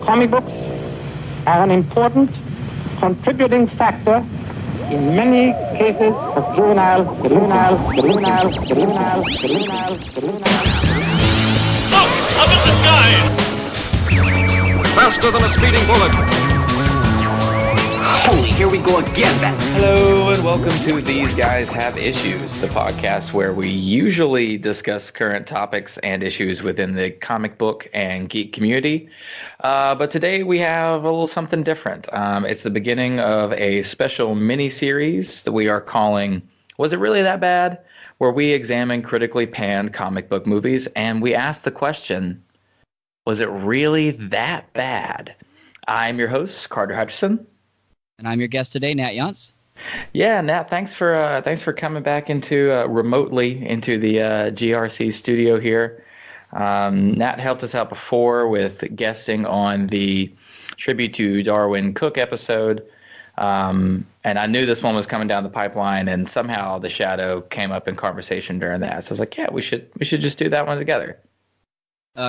Comic books are an important contributing factor in many cases of juvenile. Look, up in the sky! Faster than a speeding bullet. Holy, here we go again. Hello and welcome to These Guys Have Issues, the podcast where we usually discuss current topics and issues within the comic book and geek community. But today we have a little something different. It's the beginning of a special mini-series that we are calling Was It Really That Bad? Where we examine critically panned comic book movies and we ask the question, was it really that bad? I'm your host, Carter Hutchison. And I'm your guest today, Nat Yance. Yeah, Nat, thanks for coming back into remotely into the GRC studio here. Nat helped us out before with guesting on the tribute to Darwin Cook episode, and I knew this one was coming down the pipeline, and somehow The Shadow came up in conversation during that. So I was like, yeah, we should just do that one together.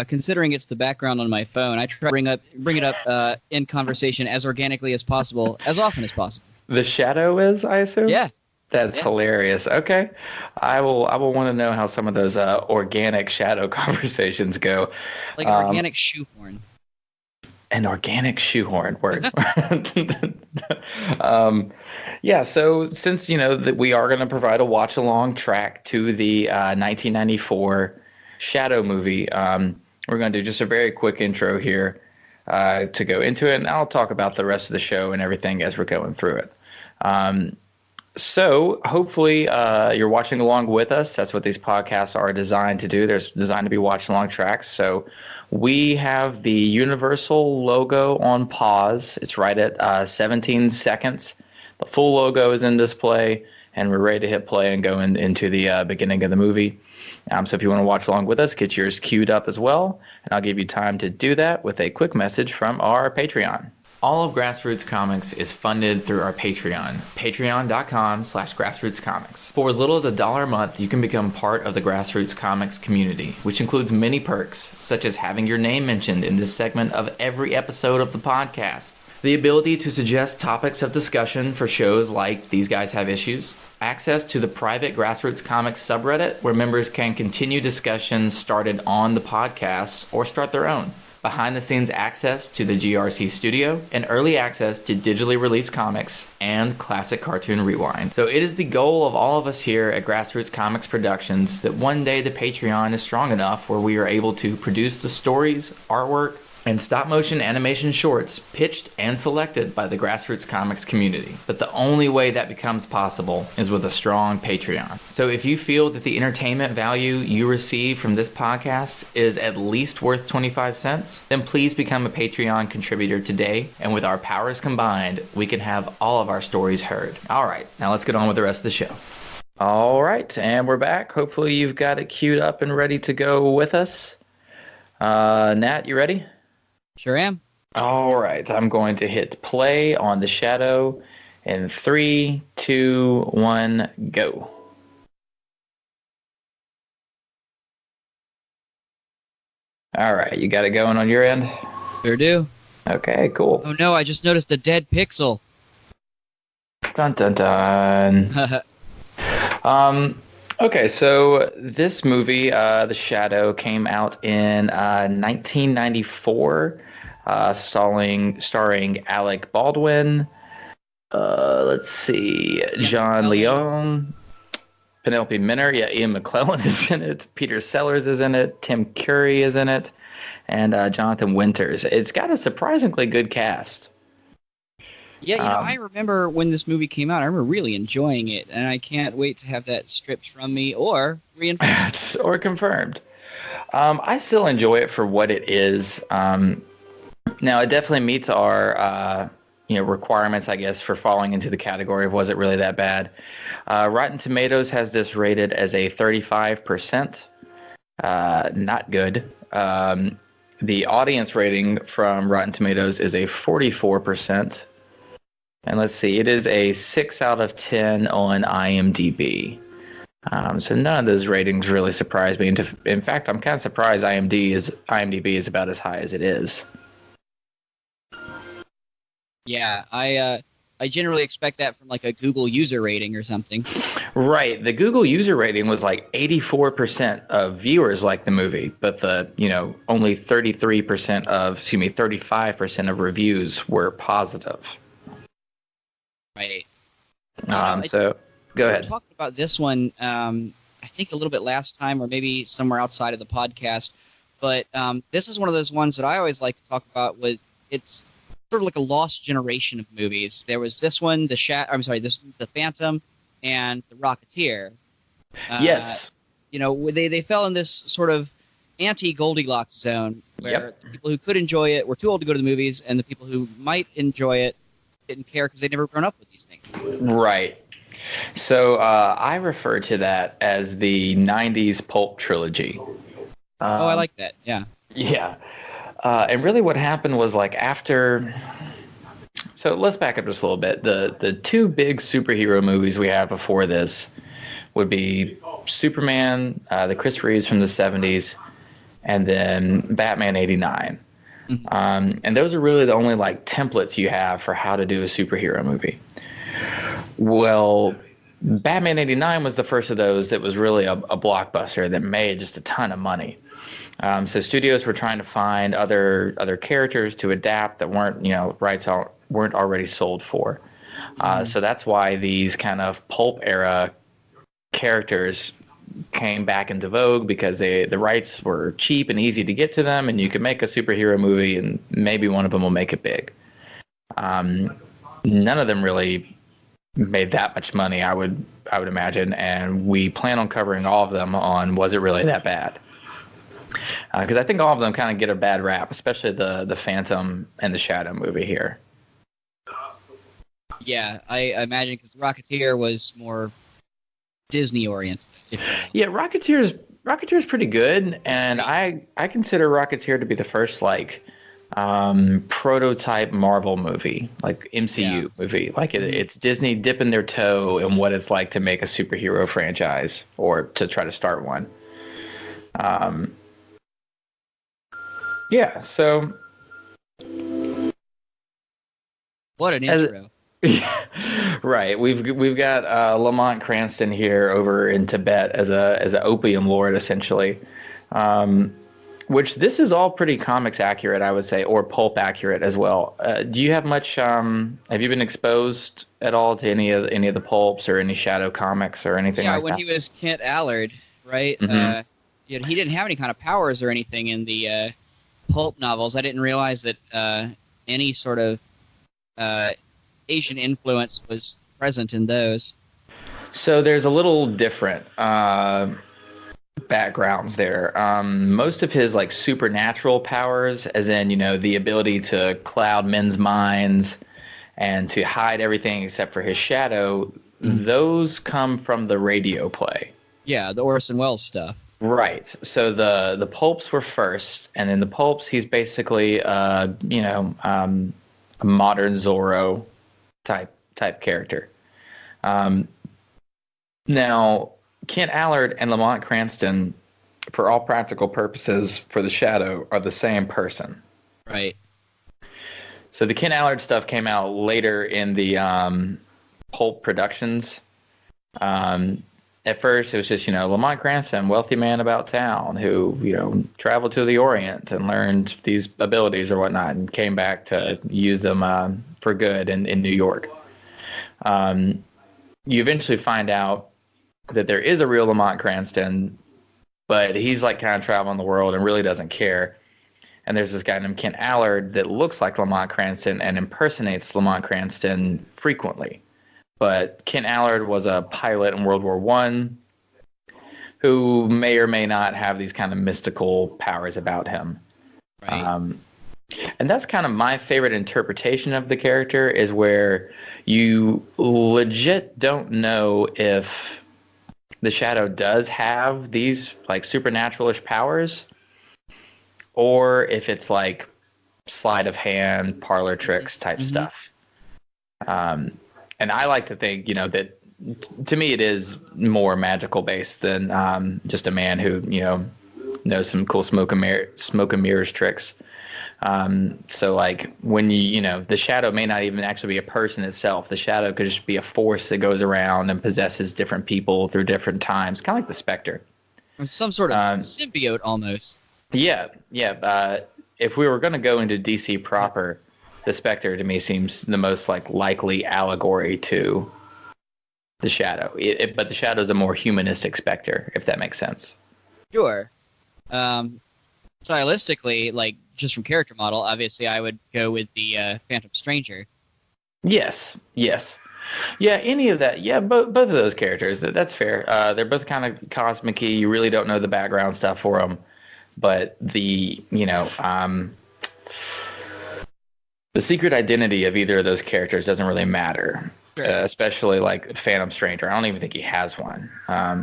Considering it's the background on my phone, I try to bring it up in conversation as organically as possible, as often as possible. The Shadow is, I assume? Yeah. That's hilarious. Okay. I will want to know how some of those organic Shadow conversations go. Like an organic shoehorn. An organic shoehorn word. Yeah, so since, that we are going to provide a watch-along track to the 1994 Shadow movie, we're going to do just a very quick intro here to go into it, and I'll talk about the rest of the show and everything as we're going through it. So hopefully you're watching along with us. That's what these podcasts are designed to do. They're designed to be watch-along tracks. So we have the Universal logo on pause. It's right at 17 seconds. The full logo is in display, and we're ready to hit play and go into the beginning of the movie. So if you want to watch along with us, get yours queued up as well, and I'll give you time to do that with a quick message from our Patreon. All of Grassroots Comics is funded through our Patreon, patreon.com/grassrootscomics. For as little as $1 a month, you can become part of the Grassroots Comics community, which includes many perks, such as having your name mentioned in this segment of every episode of the podcast, the ability to suggest topics of discussion for shows like These Guys Have Issues, access to the private Grassroots Comics subreddit where members can continue discussions started on the podcast or start their own, behind-the-scenes access to the GRC studio, and early access to digitally released comics and Classic Cartoon Rewind. So it is the goal of all of us here at Grassroots Comics Productions that one day the Patreon is strong enough where we are able to produce the stories, artwork, and stop-motion animation shorts pitched and selected by the Grassroots Comics community. But the only way that becomes possible is with a strong Patreon. So if you feel that the entertainment value you receive from this podcast is at least worth 25 cents, then please become a Patreon contributor today, and with our powers combined, we can have all of our stories heard. All right, now let's get on with the rest of the show. All right, and we're back. Hopefully you've got it queued up and ready to go with us. Nat, you ready? Sure am. All right, I'm going to hit play on The Shadow in 3, 2, 1, go. All right, you got it going on your end? Sure do. Okay, cool. Oh no, I just noticed a dead pixel. Dun, dun, dun. Okay, so this movie, The Shadow, came out in 1994, starring Alec Baldwin, let's see, John Leone, Penelope Minner, yeah, Ian McClellan is in it, Peter Sellers is in it, Tim Curry is in it, and Jonathan Winters. It's got a surprisingly good cast. Yeah, I remember when this movie came out, I remember really enjoying it, and I can't wait to have that stripped from me or reinforced. Or confirmed. I still enjoy it for what it is. Now, it definitely meets our requirements, I guess, for falling into the category of was it really that bad. Rotten Tomatoes has this rated as a 35%. Not good. The audience rating from Rotten Tomatoes is a 44%. And let's see, it is a 6 out of 10 on IMDb. So none of those ratings really surprise me. In fact, I'm kind of surprised IMDb is about as high as it is. Yeah, I generally expect that from like a Google user rating or something. Right. The Google user rating was like 84% of viewers liked the movie, but only 35% of reviews were positive. Right. So go We ahead. talked about this one, I think a little bit last time, or maybe somewhere outside of the podcast. But this is one of those ones that I always like to talk about. It's sort of like a lost generation of movies. There was this one, the Phantom, and the Rocketeer. Yes. They fell in this sort of anti-Goldilocks zone where the people who could enjoy it were too old to go to the movies, and the people who might enjoy it didn't care because they'd never grown up with these things. Right. So I refer to that as the 90s pulp trilogy. I like that. Yeah. Yeah. And really what happened was like after... So let's back up just a little bit. The two big superhero movies we have before this would be Superman, the Chris Reeves from the 70s, and then Batman 89. Mm-hmm. And those are really the only like templates you have for how to do a superhero movie. Well, Batman 89 was the first of those that was really a blockbuster that made just a ton of money. So studios were trying to find other characters to adapt that weren't already sold for. So that's why these kind of pulp era characters came back into vogue, because the rights were cheap and easy to get to them, and you could make a superhero movie and maybe one of them will make it big. None of them really made that much money, I would imagine, and we plan on covering all of them on Was It Really That Bad? Because I think all of them kind of get a bad rap, especially the Phantom and the Shadow movie here. Yeah, I imagine because Rocketeer was more Disney oriented. Yeah, Rocketeer's pretty good, and I consider Rocketeer to be the first like prototype Marvel movie, like MCU movie. Like it's Disney dipping their toe in what it's like to make a superhero franchise or to try to start one. Yeah, so what an intro. Right. We've got Lamont Cranston here over in Tibet as an opium lord, essentially. Which this is all pretty comics accurate, I would say, or pulp accurate as well. Do you have much? Have you been exposed at all to any of the pulps or any Shadow comics or anything like that? Yeah, when he was Kent Allard, right? Mm-hmm. He didn't have any kind of powers or anything in the pulp novels. I didn't realize that any sort of Asian influence was present in those. So there's a little different backgrounds there. Most of his like supernatural powers, as in the ability to cloud men's minds and to hide everything except for his shadow, those come from the radio play. Yeah, the Orson Welles stuff. Right. So the pulps were first, and in the pulps he's basically a modern Zorro type character. Now, Kent Allard and Lamont Cranston, for all practical purposes, for the Shadow, are the same person. Right. So the Kent Allard stuff came out later in the pulp productions. At first, it was just, Lamont Cranston, wealthy man about town who, traveled to the Orient and learned these abilities or whatnot and came back to use them for good in New York. You eventually find out that there is a real Lamont Cranston, but he's like kind of traveling the world and really doesn't care. And there's this guy named Kent Allard that looks like Lamont Cranston and impersonates Lamont Cranston frequently. But Kent Allard was a pilot in World War I who may or may not have these kind of mystical powers about him. Right. And that's kind of my favorite interpretation of the character, is where you legit don't know if the Shadow does have these like supernatural-ish powers, or if it's like sleight of hand, parlor tricks type stuff. And I like to think, that to me it is more magical based than just a man who, knows some cool smoke and mirrors tricks. So like when the shadow may not even actually be a person itself. The shadow could just be a force that goes around and possesses different people through different times, kind of like the Spectre. Or some sort of symbiote almost. Yeah. If we were going to go into DC proper, the Spectre to me seems the most likely allegory to the Shadow. But the Shadow is a more humanistic Spectre, if that makes sense. Sure. Stylistically, just from character model, obviously I would go with the Phantom Stranger. Yes. Yeah, any of that. Yeah, both of those characters. That's fair. They're both kind of cosmic-y. You really don't know the background stuff for them. But the secret identity of either of those characters doesn't really matter. Sure. Especially like Phantom Stranger. I don't even think he has one.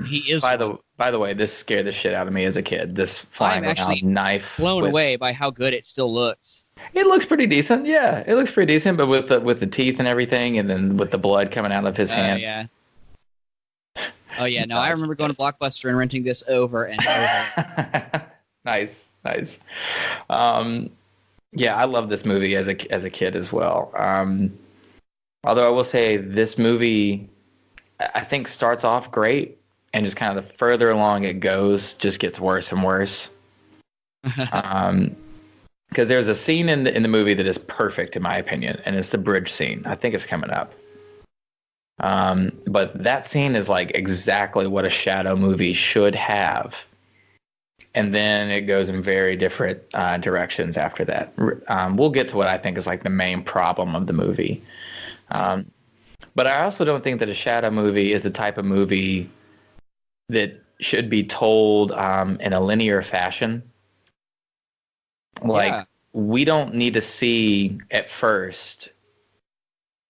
He is. By the way, this scared the shit out of me as a kid. This flying around knife. Blown away by how good it still looks. It looks pretty decent. Yeah, it looks pretty decent. But with the teeth and everything, and then with the blood coming out of his hand. Yeah. Oh yeah. No, I remember going to Blockbuster and renting this over and over. Nice. Yeah, I love this movie as a kid as well. Although I will say this movie, I think starts off great, and just kind of the further along it goes, just gets worse and worse. Because there's a scene in the movie that is perfect in my opinion, and it's the bridge scene. I think it's coming up. But that scene is like exactly what a Shadow movie should have. And then it goes in very different directions after that. We'll get to what I think is like the main problem of the movie. But I also don't think that a Shadow movie is the type of movie that should be told in a linear fashion. We don't need to see at first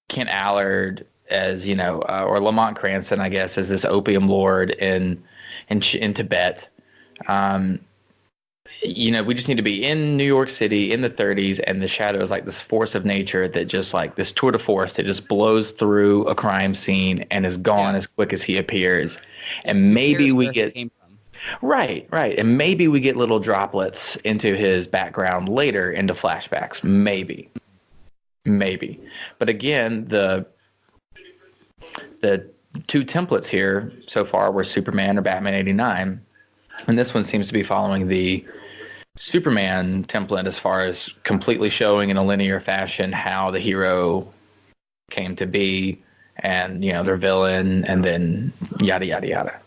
Kent Allard as, or Lamont Cranston, I guess, as this opium lord in Tibet. We just need to be in New York City in the 30s, and the Shadow is like this force of nature that just like this tour de force that just blows through a crime scene and is gone as quick as he appears. And so maybe we get right, and maybe we get little droplets into his background later into flashbacks. Maybe. But again, the two templates here so far were Superman or Batman 89. And this one seems to be following the Superman template as far as completely showing in a linear fashion how the hero came to be and, their villain, and then yada, yada, yada.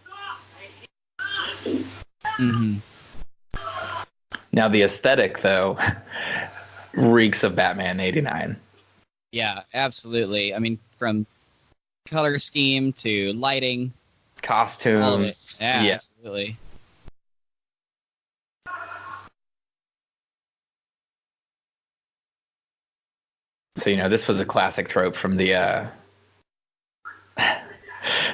Mm-hmm. Now, the aesthetic, though, reeks of Batman 89. Yeah, absolutely. I mean, from color scheme to lighting. Costumes. All of it. Yeah, absolutely. So, this was a classic trope from the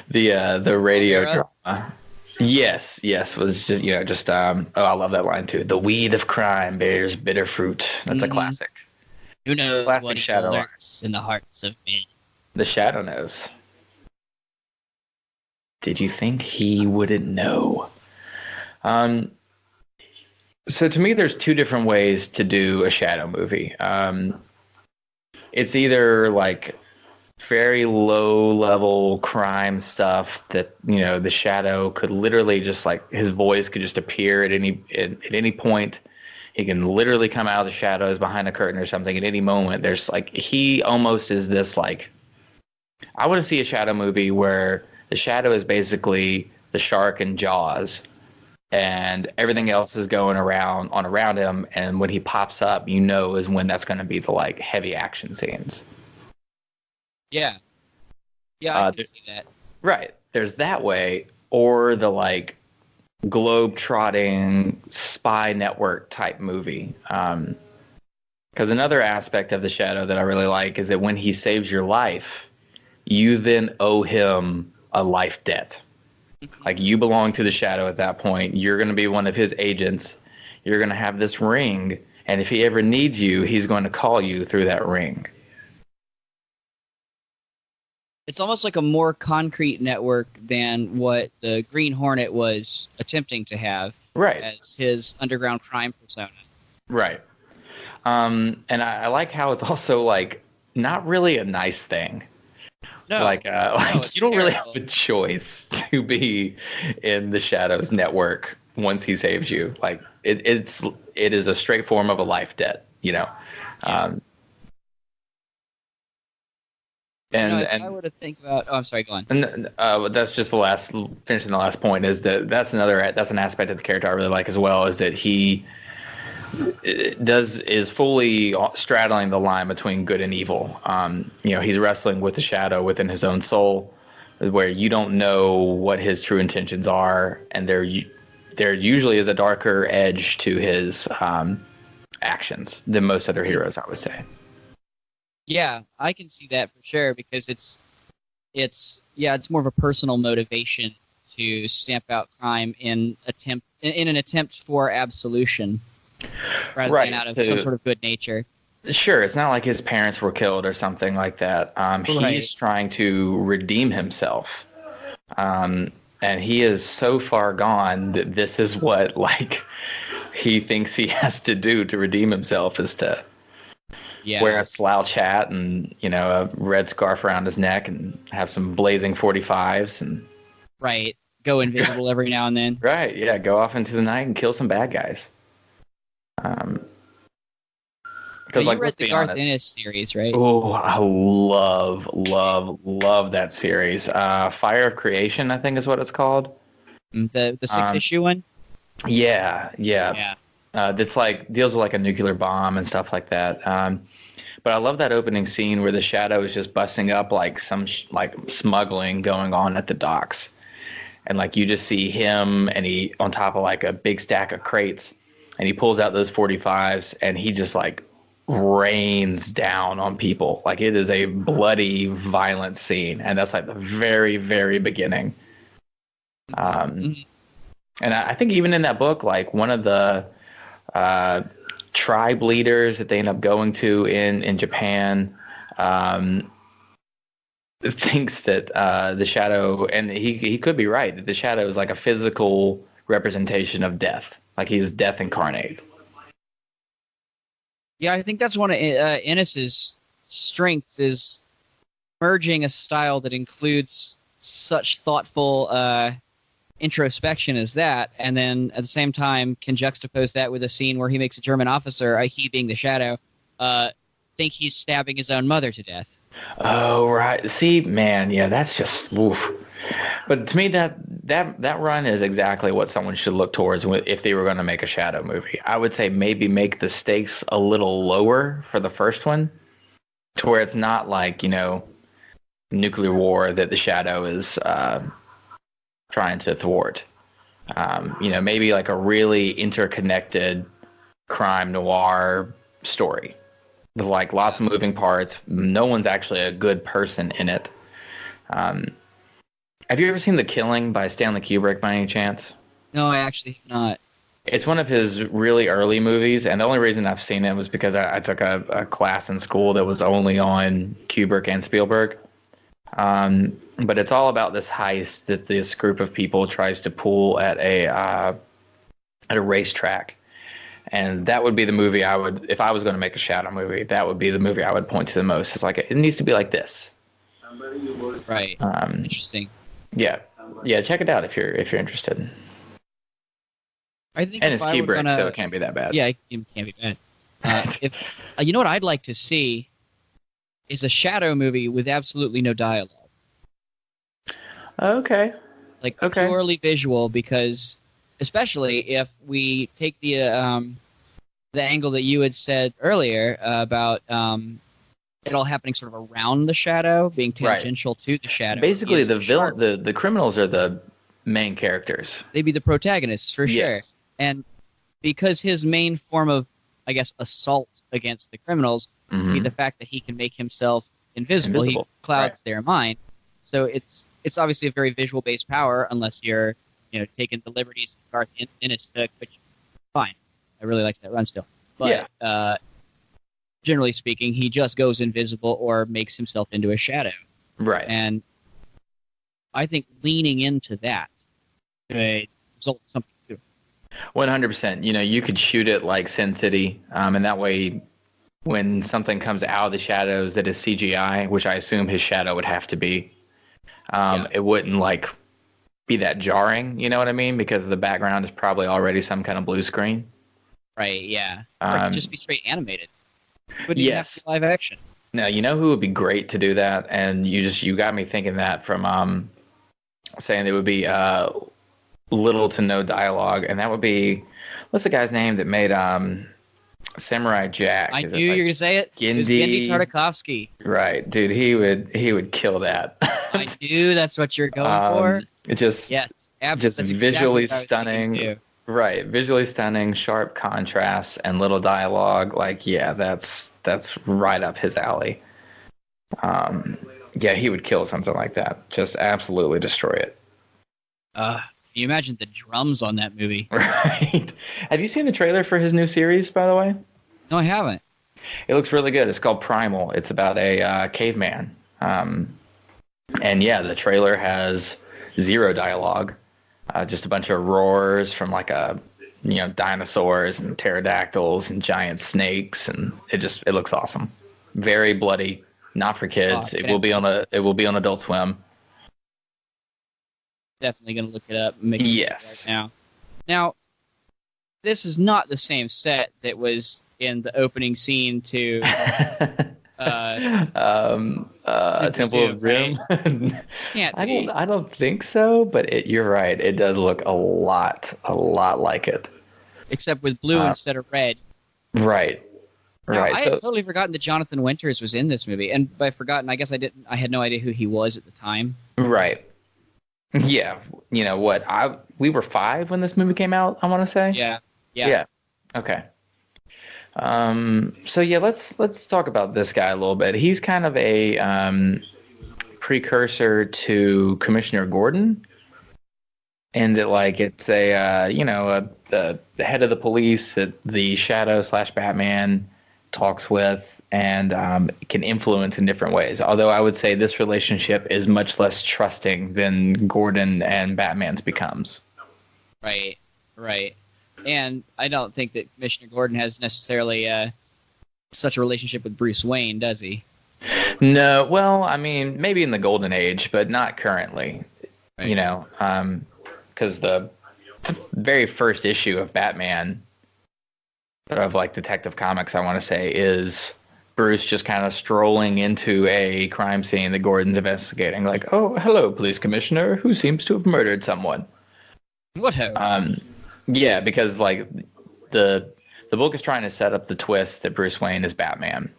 radio drama. Yes, was just I love that line too. The weed of crime bears bitter fruit. That's a classic. Who knows classic what Shadow lurks in the hearts of men? The Shadow knows. Did you think he wouldn't know? So to me, there's two different ways to do a Shadow movie. It's either like very low level crime stuff that the Shadow could literally just like his voice could just appear at any point. He can literally come out of the shadows behind a curtain or something at any moment. There's like he almost is this like I want to see a Shadow movie where the Shadow is basically the shark in Jaws, and everything else is going around him, and when he pops up, is when that's going to be the like heavy action scenes. Yeah, I can see that. Right, there's that way, or the like globe-trotting spy network type movie. Because another aspect of the Shadow that I really like is that when he saves your life, you then owe him a life debt. Like you belong to the Shadow at that point. You're going to be one of his agents. You're going to have this ring. And if he ever needs you, he's going to call you through that ring. It's almost like a more concrete network than what the Green Hornet was attempting to have. Right. As his underground crime persona. Right. And I like how it's also like not really a nice thing. No, Like it's you don't really terrible. have a choice to be in the Shadows network once he saves you. Like it is a straight form of a life debt, you know. Um, and If I were to think about, I'm sorry, go on. and that's just finishing the last point is that's an aspect of the character I really like as well, is that he is fully straddling the line between good and evil. He's wrestling with the shadow within his own soul, where you don't know what his true intentions are, and there usually is a darker edge to his actions than most other heroes, I would say. Yeah, I can see that for sure because it's more of a personal motivation to stamp out crime in an attempt for absolution, rather than out of some sort of good nature. Sure, it's not like his parents were killed or something like that. He's trying to redeem himself, and he is so far gone that this is what he thinks he has to do to redeem himself, is to wear a slouch hat and a red scarf around his neck and have some blazing 45s and go invisible every now and then. Right, yeah, go off into the night and kill some bad guys. Because you read the Garth Ennis series, right? Oh, I love that series. Fire of Creation, I think is what it's called. The 6-issue one. Yeah. That's deals with like a nuclear bomb and stuff like that. But I love that opening scene where the Shadow is just busting up like some smuggling going on at the docks, and you just see him and he on top of like a big stack of crates, and he pulls out those 45s and he just rains down on people. It is a bloody, violent scene, and that's the very, very beginning. And I think even in that book, one of the tribe leaders that they end up going to in Japan thinks that the Shadow, and he could be right, that the Shadow is a physical representation of death, he's death incarnate. Yeah, I think that's one of Ennis's strengths, is merging a style that includes such thoughtful introspection as that, and then at the same time can juxtapose that with a scene where he makes a German officer, he being the Shadow, think he's stabbing his own mother to death. Oh, right. See, man, yeah, that's just oof. But to me, that run is exactly what someone should look towards if they were going to make a Shadow movie. I would say maybe make the stakes a little lower for the first one, to where it's not nuclear war that the Shadow is trying to thwart. Maybe a really interconnected crime noir story with lots of moving parts. No one's actually a good person in it. Have you ever seen The Killing by Stanley Kubrick by any chance? No, I actually have not. It's one of his really early movies, and the only reason I've seen it was because I took a class in school that was only on Kubrick and Spielberg. But it's all about this heist that this group of people tries to pull at a racetrack. And that would be the movie I would, if I was going to make a Shadow movie, that would be the movie I would point to the most. It's it needs to be like this. Right. Interesting. Yeah. Check it out if you're interested. I think, and it's Kubrick, so it can't be that bad. Yeah, it can't be bad. If you know what I'd like to see is a Shadow movie with absolutely no dialogue. Okay. Purely visual, because especially if we take the angle that you had said earlier about it all happening sort of around the Shadow, being tangential to the Shadow. Basically, the criminals are the main characters. They'd be the protagonists for sure. Yes. And because his main form of, I guess, assault against the criminals would be the fact that he can make himself invisible. He clouds their mind. So it's obviously a very visual based power, unless you're taking the liberties that Garth Ennis took, which fine. I really like that run still. But generally speaking, he just goes invisible or makes himself into a shadow. Right. And I think leaning into that could result in something good. 100%. You could shoot it like Sin City, and that way when something comes out of the shadows that is CGI, which I assume his shadow would have to be, it wouldn't like be that jarring. You know what I mean? Because the background is probably already some kind of blue screen. Right. Yeah. Or it could just be straight animated. Wouldn't even have Yes. to be live action. Now, you know who would be great to do that? And you got me thinking that from saying there would be little to no dialogue, and that would be, what's the guy's name that made Samurai Jack? I knew you were going to say it. It was Gendy Tartakovsky. Right, dude, he would kill that. I knew that's what you're going for. Just visually stunning. Right, visually stunning, sharp contrasts, and little dialogue. Like, yeah, that's right up his alley. Yeah, he would kill something like that. Just absolutely destroy it. Can you imagine the drums on that movie? Right. Have you seen the trailer for his new series, by the way? No, I haven't. It looks really good. It's called Primal. It's about a caveman. And yeah, the trailer has zero dialogue. Just a bunch of roars from like dinosaurs and pterodactyls and giant snakes, and it looks awesome. Very bloody, not for kids. It will be on Adult Swim. Definitely gonna look it up and make it right now. Now, this is not the same set that was in the opening scene to Temple of Doom. Can't I don't think so, but you're right. It does look a lot like it. Except with blue instead of red. Right. Now, I had totally forgotten that Jonathan Winters was in this movie, and by forgotten, I guess I had no idea who he was at the time. Right. Yeah. You know what? We were 5 when this movie came out, I want to say. Yeah. Okay. So yeah, let's talk about this guy a little bit. He's kind of a precursor to Commissioner Gordon, and that like it's the head of the police that the Shadow / Batman talks with and can influence in different ways. Although I would say this relationship is much less trusting than Gordon and Batman's becomes. Right. And I don't think that Commissioner Gordon has necessarily such a relationship with Bruce Wayne, does he? No, well, I mean, maybe in the Golden Age, but not currently. Right. You know, because the very first issue of Batman, of like Detective Comics, I want to say, is Bruce just kind of strolling into a crime scene that Gordon's investigating. Like, oh, hello, police commissioner, who seems to have murdered someone. What ho? Yeah, because like the book is trying to set up the twist that Bruce Wayne is Batman.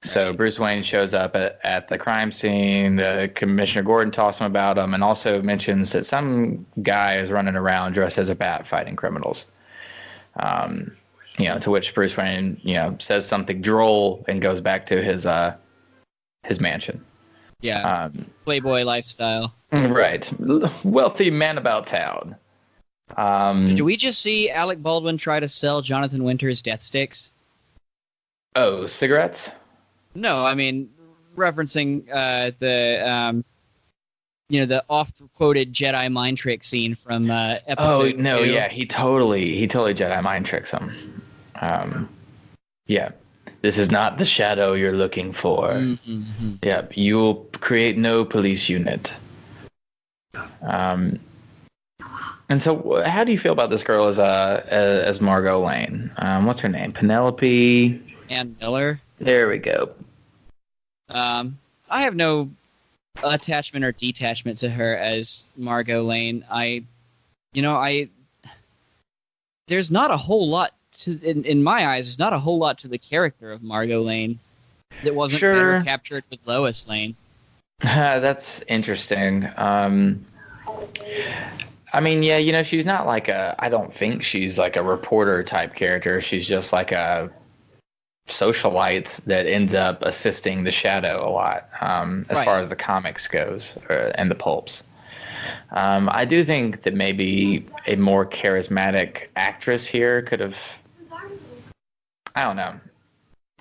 So Bruce Wayne shows up at the crime scene. Commissioner Gordon talks to him about him, and also mentions that some guy is running around dressed as a bat fighting criminals. To which Bruce Wayne, says something droll and goes back to his mansion. Yeah, Playboy lifestyle. Right, wealthy man about town. Did we just see Alec Baldwin try to sell Jonathan Winters death sticks? Oh, cigarettes? No, I mean referencing the oft-quoted Jedi mind trick scene from episode 2. Yeah, he totally Jedi mind tricks him. Yeah, this is not the shadow you're looking for. Mm-hmm. Yeah, you will create no police unit. And so, how do you feel about this girl as Margot Lane? What's her name? Penelope Ann Miller. There we go. I have no attachment or detachment to her as Margot Lane. There's not a whole lot in my eyes. There's not a whole lot to the character of Margot Lane that wasn't better captured with Lois Lane. That's interesting. I mean, yeah, she's not like I don't think she's like a reporter type character. She's just like a socialite that ends up assisting the Shadow a lot, as far as the comics goes, and the pulps. I do think that maybe a more charismatic actress here could have, I don't know.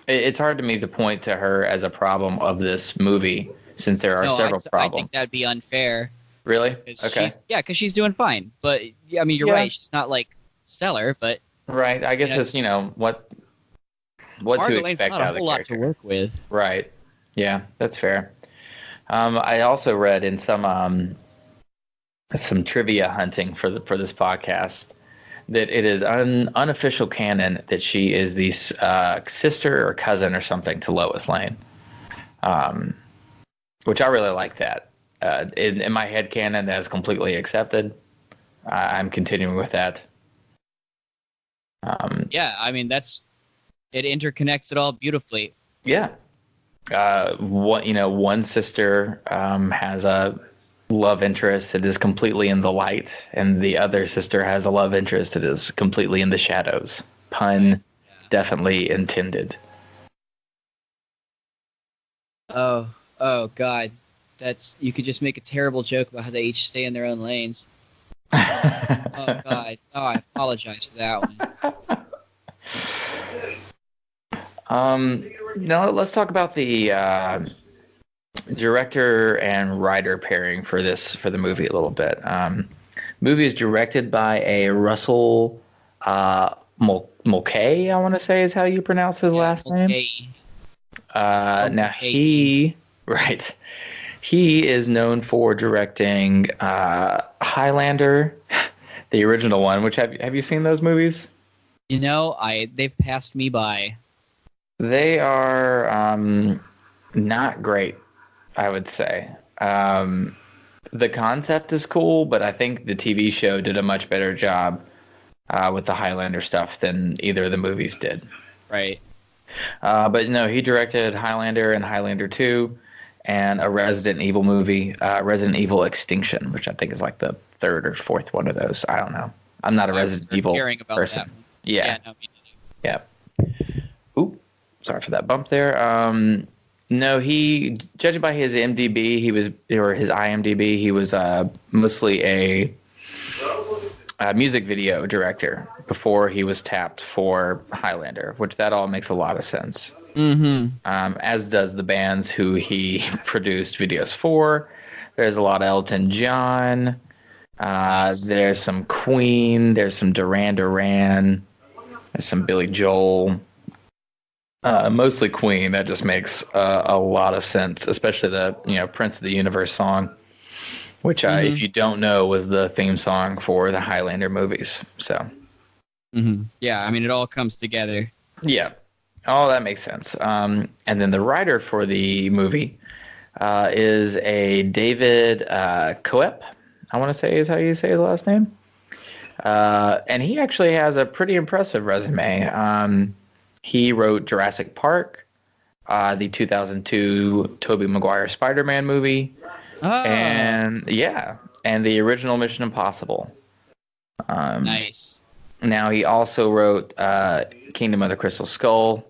It's hard to me to point to her as a problem of this movie, since there are several problems. I think that'd be unfair. Really? Okay. Because she's doing fine. But, I mean, you're right. She's not, like, stellar, but... Right. I guess it's, what... what Mark to Lane's expect not out a of the whole lot to character. work with. Right. Yeah, that's fair. I also read in some trivia hunting for this podcast that it is unofficial canon that she is the sister or cousin or something to Lois Lane, which I really like that. In my head canon, that is completely accepted. I'm continuing with that. Yeah, I mean it interconnects it all beautifully. Yeah. One sister has a love interest that is completely in the light, and the other sister has a love interest that is completely in the shadows. Pun definitely intended. Oh God, you could just make a terrible joke about how they each stay in their own lanes. Oh God, I apologize for that one. Now let's talk about the director and writer pairing for the movie a little bit. Movie is directed by a Russell Mulcahy, I want to say is how you pronounce his last name. Now he is known for directing Highlander, the original one. Which have you seen those movies? They've passed me by. They are not great, I would say. The concept is cool, but I think the TV show did a much better job with the Highlander stuff than either of the movies did. Right. But no, he directed Highlander and Highlander 2 and a Resident Evil movie, Resident Evil Extinction, which I think is like the third or fourth one of those. I don't know. I'm not a Resident Evil person. Yeah. Yeah. Oop. Sorry for that bump there. No, judging by his IMDb, he was mostly a music video director before he was tapped for Highlander, which that all makes a lot of sense. Mm-hmm. As does the bands who he produced videos for. There's a lot of Elton John. There's some Queen. There's some Duran Duran. There's some Billy Joel. Mostly Queen. That just makes a lot of sense, especially the Prince of the Universe song, which if you don't know was the theme song for the Highlander movies. So, yeah, I mean it all comes together. Yeah, all that makes sense. And then the writer for the movie is a David Coep. I want to say is how you say his last name. And he actually has a pretty impressive resume. He wrote Jurassic Park, the 2002 Tobey Maguire Spider-Man movie, and the original Mission Impossible. Nice. Now he also wrote Kingdom of the Crystal Skull.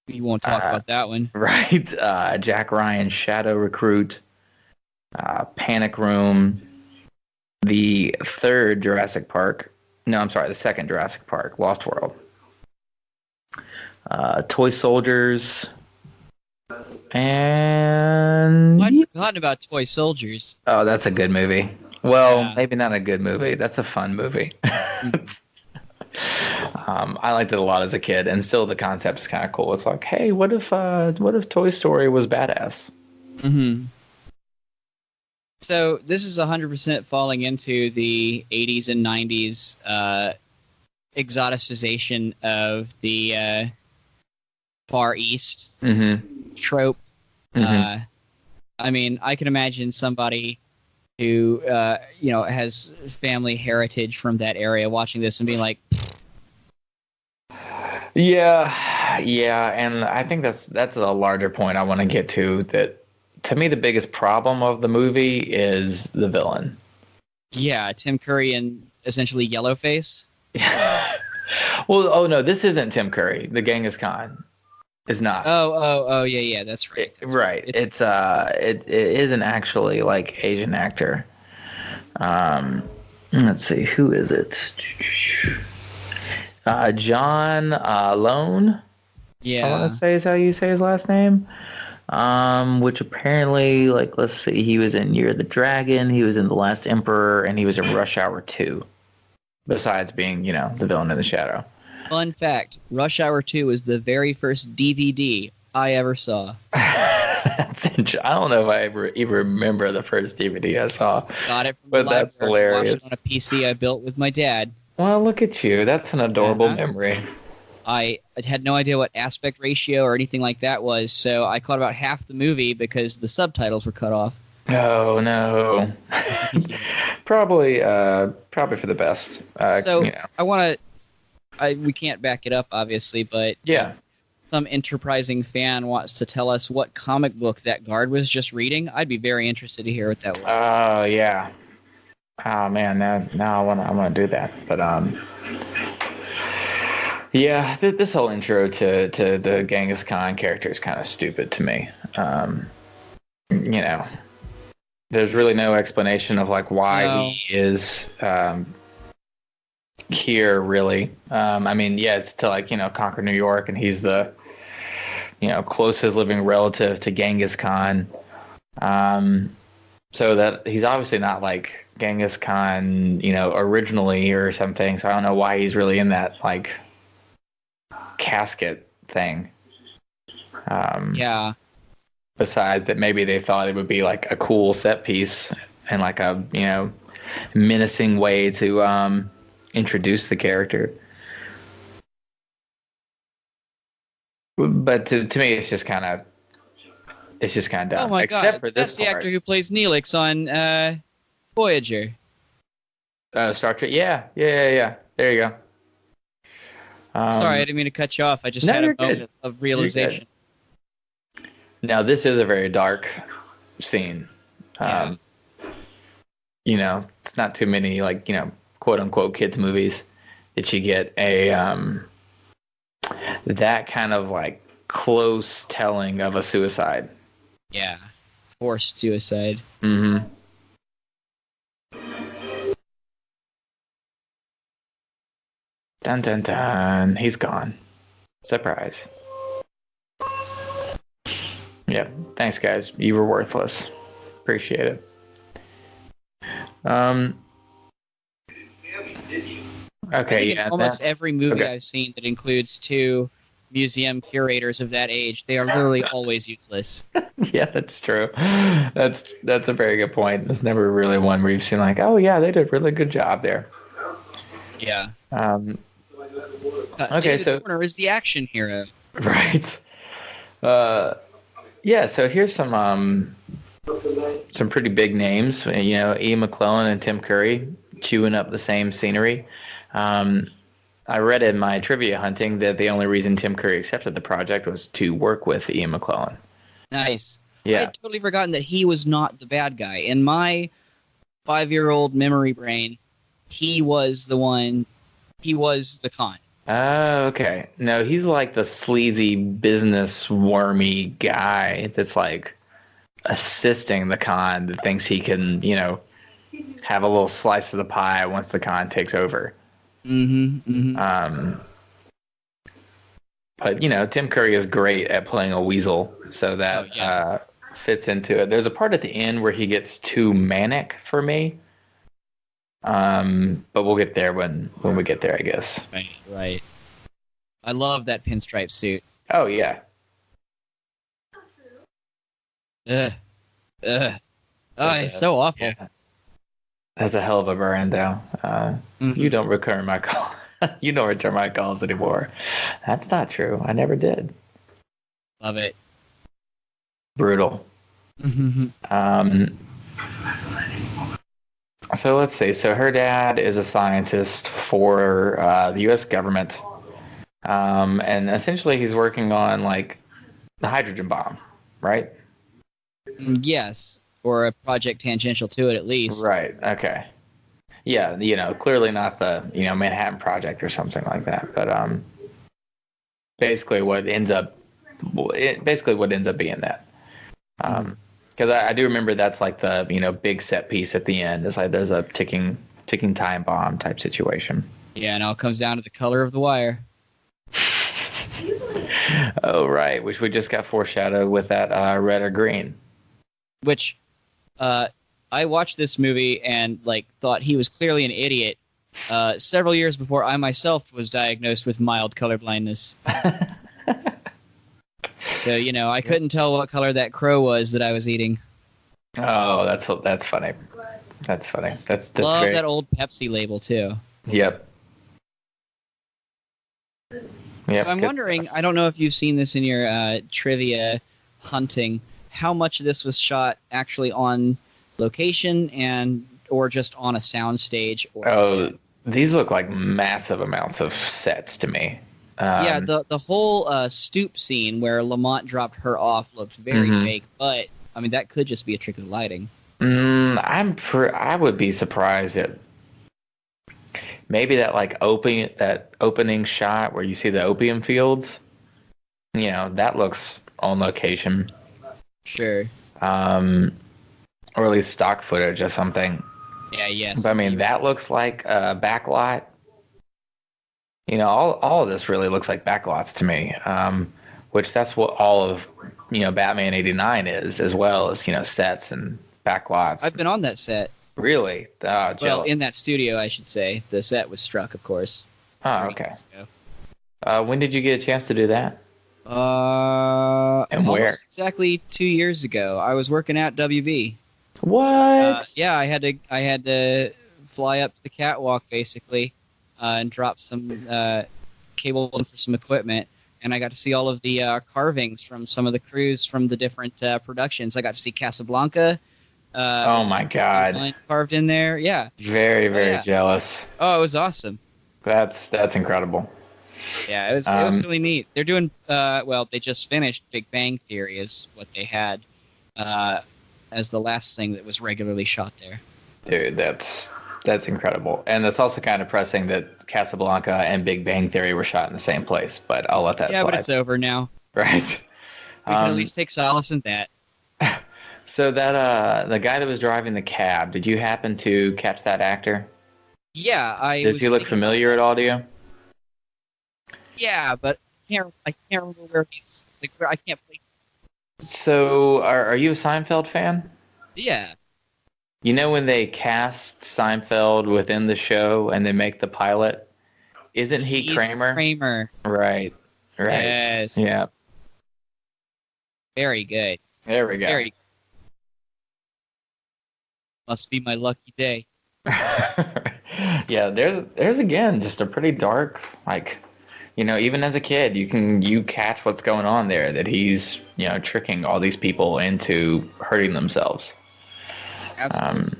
We won't talk about that one. Right. Jack Ryan's Shadow Recruit, Panic Room, the second Jurassic Park, Lost World. Toy Soldiers, and I'd forgotten about Toy Soldiers. Oh, that's a good movie. Well, maybe not a good movie. That's a fun movie. I liked it a lot as a kid, and still the concept is kind of cool. It's like, hey, what if Toy Story was badass? Mm-hmm. So this is 100% falling into the 80s and 90s exoticization of the Far East trope. I mean, I can imagine somebody who has family heritage from that area watching this and being like, yeah, and I think that's a larger point I want to get to. That to me, the biggest problem of the movie is the villain. Yeah, Tim Curry and essentially Yellowface. Well, oh no, this isn't Tim Curry. The Genghis Khan is not. Oh, yeah, that's right. Right. It isn't actually like Asian actor. Let's see, who is it? John Lone. Yeah. I want to say is how you say his last name. Which apparently, like, let's see, he was in Year of the Dragon, he was in The Last Emperor, and he was in Rush Hour 2. Besides being, the villain in the shadow. Fun fact, Rush Hour 2 was the very first DVD I ever saw. I don't know if I ever even remember the first DVD I saw. Got it from But the that's library. hilarious. Watched it on a PC I built with my dad. Well, look at you. That's an adorable Uh-huh. memory. I had no idea what aspect ratio or anything like that was, so I caught about half the movie because the subtitles were cut off. Oh, no. Probably for the best. So you know. I want to. We can't back it up, obviously, but Yeah. some enterprising fan wants to tell us what comic book that guard was just reading. I'd be very interested to hear what that was. Oh, yeah. Oh, man. Now I want to do that. But yeah, this whole intro to the Genghis Khan character is kind of stupid to me. You know, there's really no explanation of like why he is here, really. I mean, yeah, it's to like, conquer New York, and he's the closest living relative to Genghis Khan. So that he's obviously not like Genghis Khan, originally or something. So I don't know why he's really in that like casket thing. Yeah. Besides that, maybe they thought it would be like a cool set piece and like a menacing way to introduce the character. But to me, it's just kind of dumb. Oh my Except god! for That's this the part. actor who plays Neelix on Voyager. Star Trek. Yeah. There you go. Sorry, I didn't mean to 't you off. I just no, had a you're moment good. of realization. Now, this is a very dark scene. Yeah. It's not too many, like, quote unquote kids movies that you get a that kind of like close telling of a suicide. Yeah. Forced suicide. Mm-hmm. Dun dun dun. He's gone. Surprise. Yeah. Thanks, guys. You were worthless. Appreciate it. Okay. In Yeah. almost every movie okay. I've seen that includes two museum curators of that age, they are literally always useless. Yeah, that's true. That's a very good point. There's never really one where you've seen like, oh yeah, they did a really good job there. Yeah. Okay, David so Warner is the action hero. right. Yeah. So here's some pretty big names. Ian McClellan and Tim Curry chewing up the same scenery. I read in my trivia hunting that the only reason Tim Curry accepted the project was to work with Ian McClellan. Nice. Yeah. I had totally forgotten that he was not the bad guy. In my 5-year-old memory brain, he was the one. He was the con. Oh, okay. No, he's like the sleazy business wormy guy that's like assisting the con that thinks he can, have a little slice of the pie once the con takes over. Mm-hmm. Mm-hmm. But Tim Curry is great at playing a weasel, so that fits into it. There's a part at the end where he gets too manic for me. But we'll get there when we get there, I guess. Right. I love that pinstripe suit. Oh yeah. Oh, it's so awful. Yeah. That's a hell of a burn, though. You don't return my call. You don't return my calls anymore. That's not true. I never did. Love it. Brutal. So let's see. So her dad is a scientist for the U.S. government, and essentially he's working on like the hydrogen bomb, right? Yes, or a project tangential to it at least. Right. Okay. Yeah. Clearly not the Manhattan Project or something like that, but basically what ends up being that. Because I do remember that's like the big set piece at the end. It's like there's a ticking time bomb type situation. Yeah, and it all comes down to the color of the wire. Oh right, which we just got foreshadowed with that red or green. Which, I watched this movie and like thought he was clearly an idiot several years before I myself was diagnosed with mild color blindness. So, I couldn't tell what color that crow was that I was eating. Oh, that's funny. That's funny. That's Love that old Pepsi label, too. Yep. Yep. I'm wondering, I don't know if you've seen this in your trivia hunting, how much of this was shot actually on location or just on a soundstage or set. These look like massive amounts of sets to me. Yeah, the whole stoop scene where Lamont dropped her off looked very fake, but I mean that could just be a trick of the lighting. I would be surprised at maybe that opening shot where you see the opium fields. That looks on location. Sure. Or at least stock footage or something. Yeah, yes. But I mean, that looks like a backlot. All of this really looks like backlots to me, which that's what all of, Batman 89 is, as well as, sets and backlots. I've been on that set. Really? Well, in that studio, I should say. The set was struck, of course. Oh, okay. When did you get a chance to do that? And where? Exactly 2 years ago. I was working at WB. What? Yeah, I had to fly up to the catwalk basically, and drop some cable in for some equipment, and I got to see all of the carvings from some of the crews from the different productions. I got to see Casablanca. Oh my God! Carved in there, yeah. Very, very jealous. Oh, it was awesome. That's incredible. Yeah, it was really neat. They're doing they just finished Big Bang Theory is what they had as the last thing that was regularly shot there. Dude, that's incredible. And it's also kind of pressing that Casablanca and Big Bang Theory were shot in the same place, but I'll let that slide. Yeah, but it's over now. Right. We can at least take solace in that. So that the guy that was driving the cab, did you happen to catch that actor? Yeah, Does he look familiar at all to you? Yeah, but I can't remember where he's. I can't place him. So, are you a Seinfeld fan? Yeah. You know when they cast Seinfeld within the show and they make the pilot? Isn't he's Kramer? Kramer. Right. Yes. Yeah. Very good. There we go. Very good. Must be my lucky day. Yeah, there's again just a pretty dark, even as a kid, you catch what's going on there, that he's, tricking all these people into hurting themselves. Absolutely.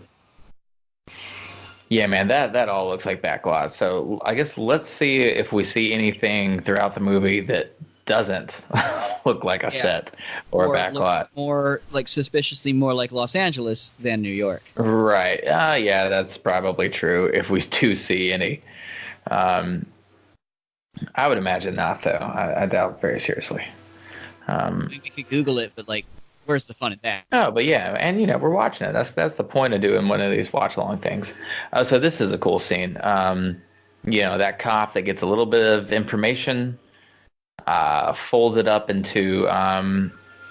Yeah, man, that all looks like backlot. So I guess let's see if we see anything throughout the movie that doesn't look like a set or a backlot. Looks more suspiciously more like Los Angeles than New York. Right. Yeah, that's probably true if we do see any. I would imagine not, though. I doubt very seriously. We could Google it, but where's the fun in that? Oh, but yeah, and we're watching it. That's the point of doing one of these watch-along things. So this is a cool scene. That cop that gets a little bit of information, folds it up into a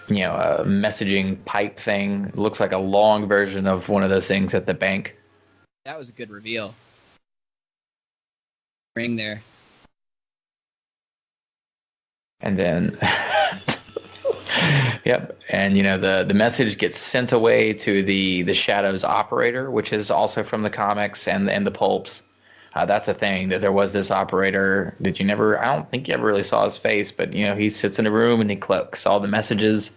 messaging pipe thing. It looks like a long version of one of those things at the bank. That was a good reveal. Ring there. And then, yep. And, the message gets sent away to the Shadows operator, which is also from the comics and the pulps. That's a thing, that there was this operator that I don't think you ever really saw his face, but, he sits in a room and he collects all the messages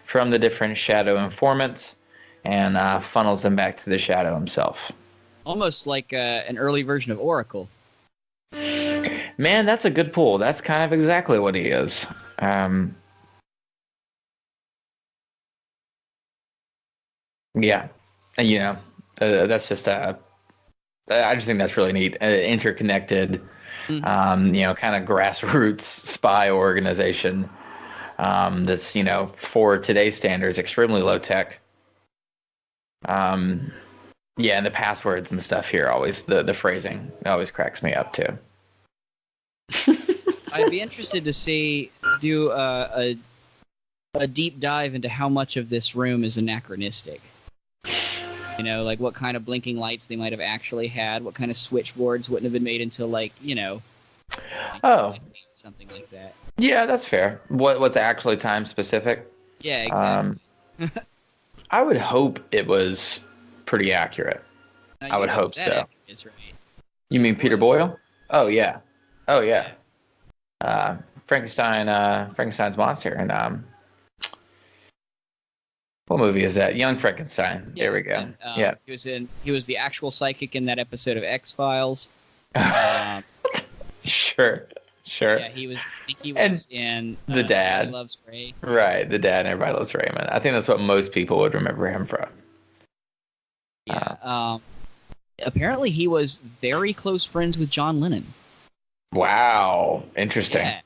from the different Shadow informants and funnels them back to the Shadow himself. Almost like an early version of Oracle. Man, that's a good pull. That's kind of exactly what he is. Yeah, that's just I just think that's really neat. Interconnected, kind of grassroots spy organization. That's for today's standards extremely low tech. Yeah, and the passwords and stuff here always the phrasing always cracks me up too. I'd be interested to do a deep dive into how much of this room is anachronistic. You know, like what kind of blinking lights they might have actually had, what kind of switchboards wouldn't have been made until like, Oh, something like that. yeah, that's fair. What's actually time specific? Yeah, exactly. I would hope it was pretty accurate. Now, I would you know hope that so. Is right. You mean Peter Boyle? Oh yeah. Frankenstein's monster, and what movie is that? Young Frankenstein. There we go. And, Yeah. He was the actual psychic in that episode of X-Files. Sure. Yeah, he was. I think he was in the dad. Everybody Loves Ray. Right, the dad and Everybody Loves Raymond. I think that's what most people would remember him from. Yeah. Apparently, he was very close friends with John Lennon. Wow, interesting. Yeah.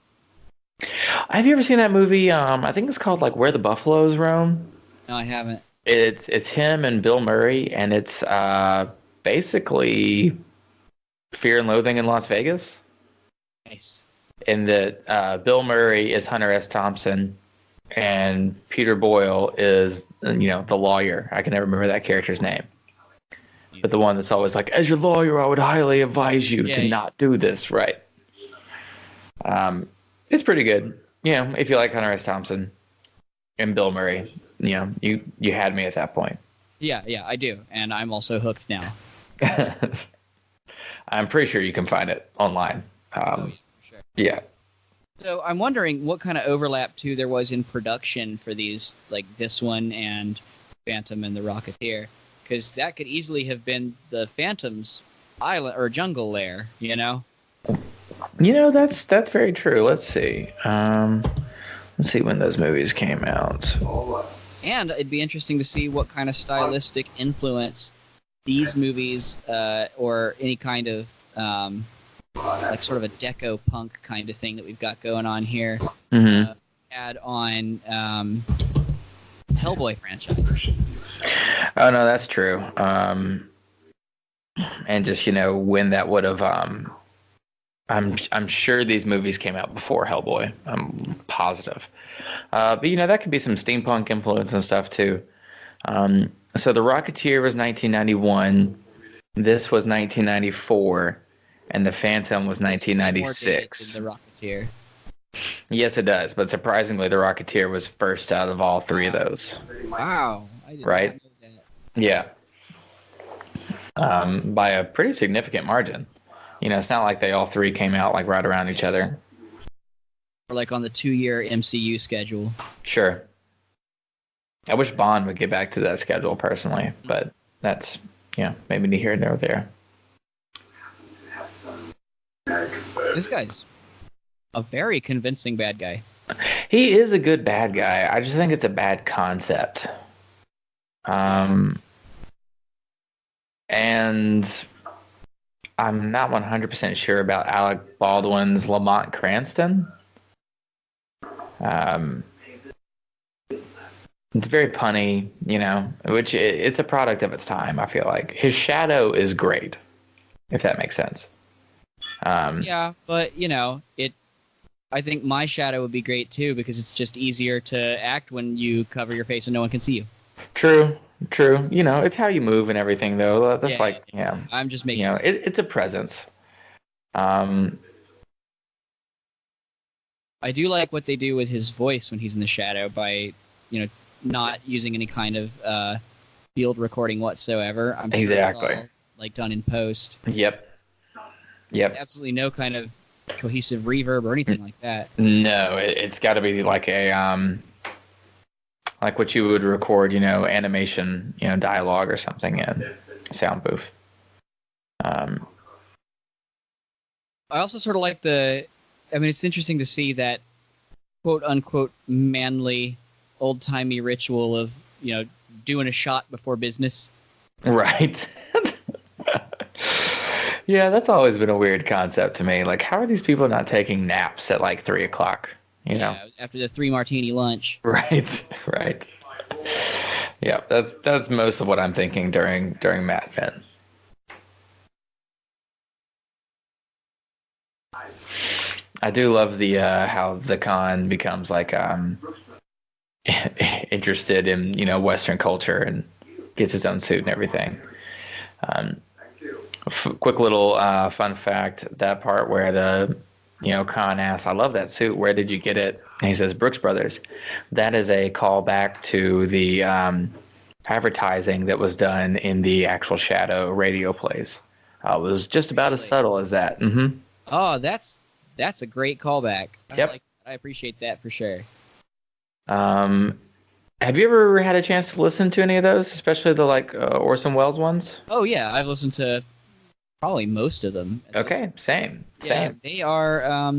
Have you ever seen that movie? I think it's called like Where the Buffaloes Roam. No, I haven't. It's him and Bill Murray, and it's basically Fear and Loathing in Las Vegas. Nice. In that Bill Murray is Hunter S. Thompson, and Peter Boyle is the lawyer. I can never remember that character's name, but the one that's always like, as your lawyer, I would highly advise you to not do this. Right. It's pretty good. If you like Hunter S. Thompson and Bill Murray, you had me at that point. Yeah, I do, and I'm also hooked now. I'm pretty sure you can find it online. Sure. Yeah. So I'm wondering what kind of overlap too there was in production for these, like this one and Phantom and the Rocketeer, because that could easily have been the Phantom's island or jungle lair. That's very true. Let's see. Let's see when those movies came out. And it'd be interesting to see what kind of stylistic influence these movies or any kind of like sort of a deco punk kind of thing that we've got going on here had on Hellboy franchise. Oh no, that's true. And just when that would have I'm sure these movies came out before Hellboy. I'm positive. But that could be some steampunk influence and stuff too. So The Rocketeer was 1991. This was 1994. And The Phantom was 1996. The Rocketeer. Yes, it does. But surprisingly, The Rocketeer was first out of all three of those. Wow. I did Right? not know that. Yeah. By a pretty significant margin. It's not like they all three came out like right around each other. Or like on the 2-year MCU schedule. Sure. I wish Bond would get back to that schedule personally, but that's maybe neither here nor there. This guy's a very convincing bad guy. He is a good bad guy. I just think it's a bad concept. And I'm not 100% sure about Alec Baldwin's Lamont Cranston. It's very punny, which it's a product of its time, I feel like. His shadow is great, if that makes sense. Yeah, but, I think my shadow would be great, too, because it's just easier to act when you cover your face and no one can see you. True. It's how you move and everything, though. That's I'm just making it's a presence. I do like what they do with his voice when he's in the shadow by, not using any kind of field recording whatsoever. I'm sure exactly. it's all, like, done in post. Yep. Absolutely no kind of cohesive reverb or anything like that. No, it's got to be like a like what you would record, animation, dialogue or something in sound booth. I also sort of like it's interesting to see that quote unquote manly old timey ritual of, doing a shot before business. Right. Yeah, that's always been a weird concept to me. Like, how are these people not taking naps at like 3:00? Yeah, after the 3 martini lunch. Right. Yeah, that's most of what I'm thinking during Mad Men. I do love the how the Khan becomes like interested in Western culture and gets his own suit and everything. Quick little fun fact: that part where the Khan asks, "I love that suit. Where did you get it?" And he says, "Brooks Brothers." That is a callback to the advertising that was done in the actual Shadow radio plays. It was just about as subtle as that. Mm-hmm. Oh, that's a great callback. Yep. I appreciate that for sure. Have you ever had a chance to listen to any of those, especially the Orson Welles ones? Oh yeah, I've listened to probably most of them. Okay, same. Yeah, they are. I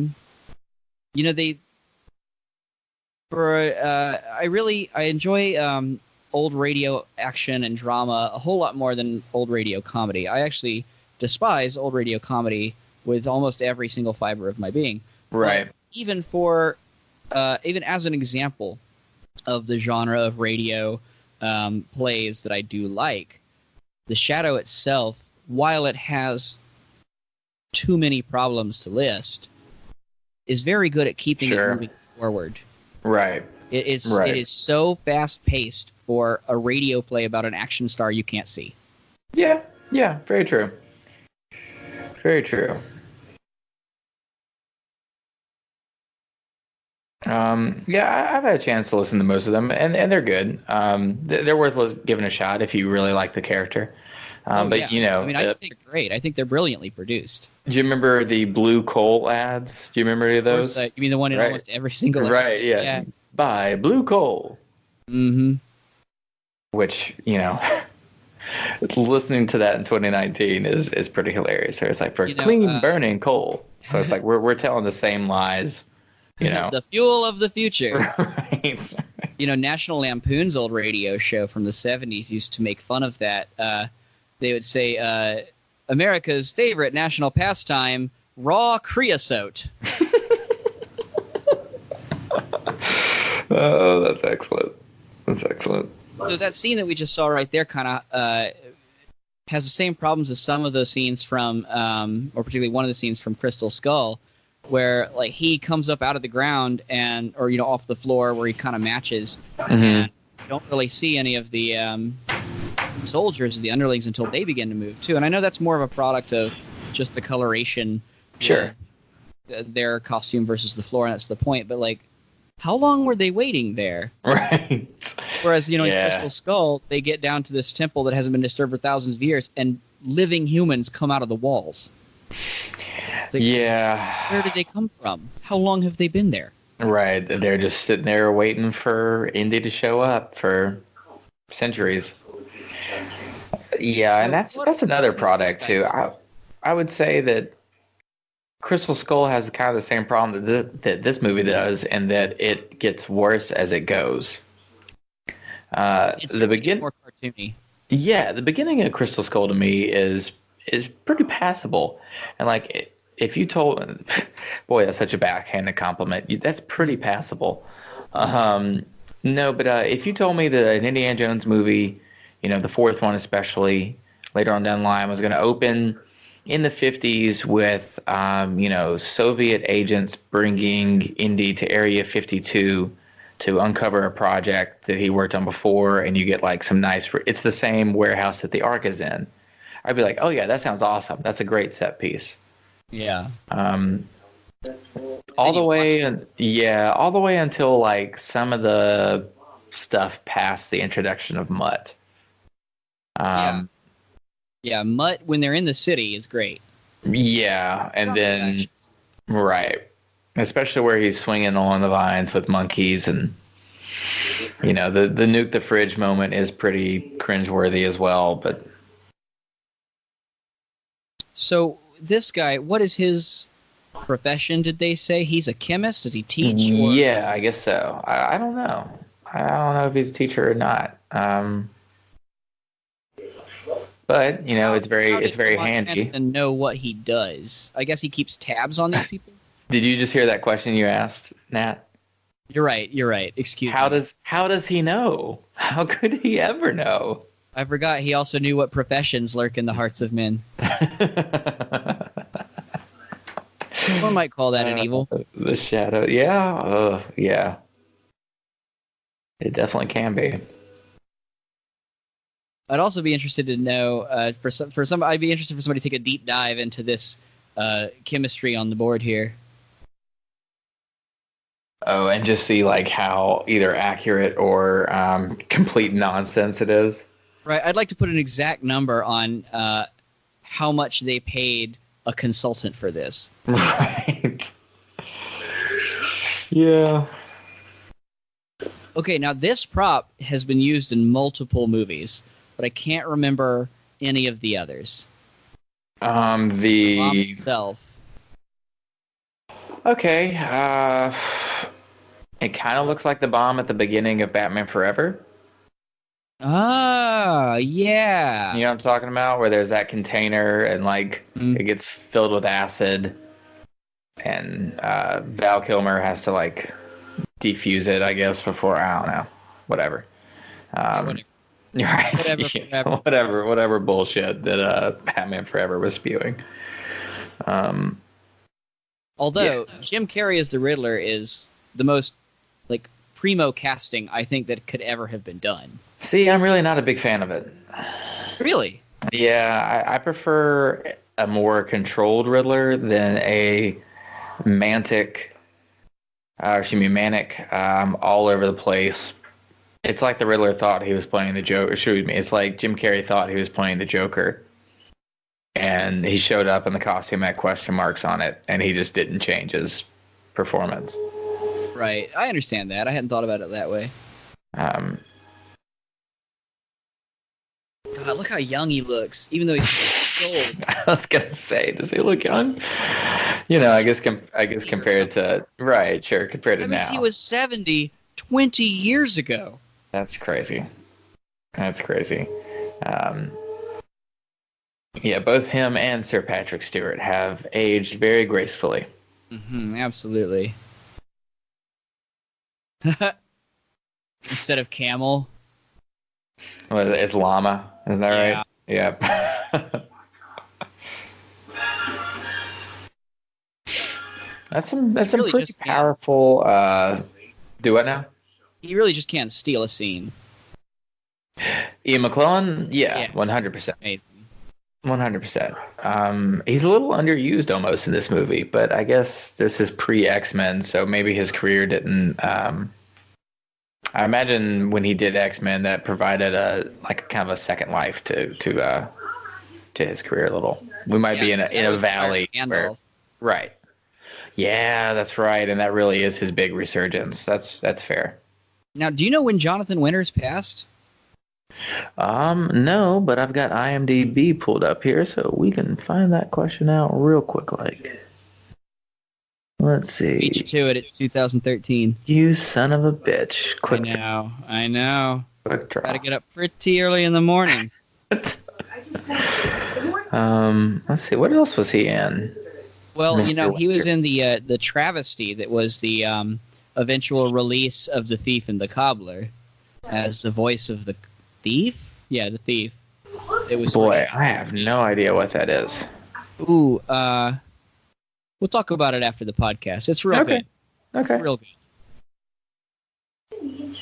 enjoy old radio action and drama a whole lot more than old radio comedy. I actually despise old radio comedy with almost every single fiber of my being. Right. But even as an example of the genre of radio plays that I do like, The Shadow itself, while it has too many problems to list, is very good at keeping it moving forward. Right. It is so fast paced for a radio play about an action star you can't see. Yeah, very true. Very true. I've had a chance to listen to most of them, and they're good. They're worth giving a shot if you really like the character. I think they're great. I think they're brilliantly produced. Do you remember the Blue Coal ads? Do you remember any of those? You mean the one in almost every single episode? Right, yeah. Buy Blue Coal. Mm-hmm. Which, listening to that in 2019 is pretty hilarious. So it's like for clean burning coal. So it's like we're telling the same lies. The fuel of the future. Right. National Lampoon's old radio show from the 70s used to make fun of that. They would say, America's favorite national pastime, raw creosote. Oh, that's excellent. So that scene that we just saw right there kind of has the same problems as some of the scenes from, or particularly one of the scenes from Crystal Skull, where he comes up out of the ground or off the floor where he kind of matches, and you don't really see any of the soldiers, the underlings, until they begin to move too. And I know that's more of a product of just the coloration, their costume versus the floor, and that's the point. But how long were they waiting there? Right. Whereas in Crystal Skull, they get down to this temple that hasn't been disturbed for thousands of years, and living humans come out of the walls. Where did they come from? How long have they been there? Right. They're just sitting there waiting for Indy to show up for centuries. Yeah, and that's another product too. I would say that Crystal Skull has kind of the same problem that this movie does, and that it gets worse as it goes. It's more cartoony. Yeah, the beginning of Crystal Skull to me is pretty passable, and if you told, boy, that's such a backhanded compliment. That's pretty passable. No, but if you told me that an Indiana Jones movie, the fourth one especially, later on down the line, was going to open in the 50s with, Soviet agents bringing Indy to Area 52 to uncover a project that he worked on before, and you get some nice, it's the same warehouse that the Ark is in, I'd be like, oh yeah, that sounds awesome. That's a great set piece. Yeah. All the way until some of the stuff past the introduction of Mutt. Yeah, Mutt when they're in the city is great. Yeah, and then right, especially where he's swinging along the vines with monkeys, and the nuke the fridge moment is pretty cringeworthy as well. But so this guy, what is his profession? Did they say he's a chemist? Does he teach? Yeah, I guess so. I don't know. I don't know if he's a teacher or not. But it's very handy to know what he does. I guess he keeps tabs on these people. Did you just hear that question you asked, Nat? You're right. Excuse me. How does he know? How could he ever know? I forgot he also knew what professions lurk in the hearts of men. One might call that an evil. The shadow. Yeah. Yeah. It definitely can be. I'd also be interested to know I'd be interested for somebody to take a deep dive into this chemistry on the board here. Oh, and just see like how either accurate or complete nonsense it is. Right. I'd like to put an exact number on how much they paid a consultant for this. Right. Yeah. Okay, now this prop has been used in multiple movies, but I can't remember any of the others. The bomb itself. Okay. It kind of looks like the bomb at the beginning of Batman Forever. Oh, yeah. You know what I'm talking about? Where there's that container and like it gets filled with acid, and Val Kilmer has to like defuse it, I guess, before, I don't know, whatever. Right. Whatever bullshit that Batman Forever was spewing. Although Jim Carrey as the Riddler is the most like primo casting I think that could ever have been done. See, I'm really not a big fan of it. Really? Yeah, I prefer a more controlled Riddler than a manic, all over the place. It's like the Riddler thought he was playing the Joker. Excuse me. It's like Jim Carrey thought he was playing the Joker, and he showed up and the costume had question marks on it, and he just didn't change his performance. Right. I understand that. I hadn't thought about it that way. God, look how young he looks, even though he's old. I was gonna say, does he look young? You know, I guess compared to compared to now. He was 70 20 years ago. That's crazy. Yeah, both him and Sir Patrick Stewart have aged very gracefully. Mm-hmm, absolutely. Instead of camel. Well, it's llama, is that right? Yeah. That's some really pretty powerful. Do what now? He really just can't steal a scene. Ian McClellan, 100%. 100%. He's a little underused almost in this movie, but I guess this is pre-X-Men, so maybe his career didn't. I imagine when he did X-Men, that provided a kind of a second life to his career a little. We might be in a valley where, right. Yeah, that's right, and that really is his big resurgence. That's fair. Now, do you know when Jonathan Winters passed? No, but I've got IMDb pulled up here, so we can find that question out real quick. Like, let's see. Beat you to it. It's 2013. You son of a bitch! Quick. I know. Quick draw. Gotta get up pretty early in the morning. Let's see. What else was he in? Well, he was in the travesty that was the eventual release of The Thief and the Cobbler as the voice of the thief. Yeah, the thief. It was. Boy, I have no idea what that is. Ooh, we'll talk about it after the podcast. It's real good. Okay. Real good.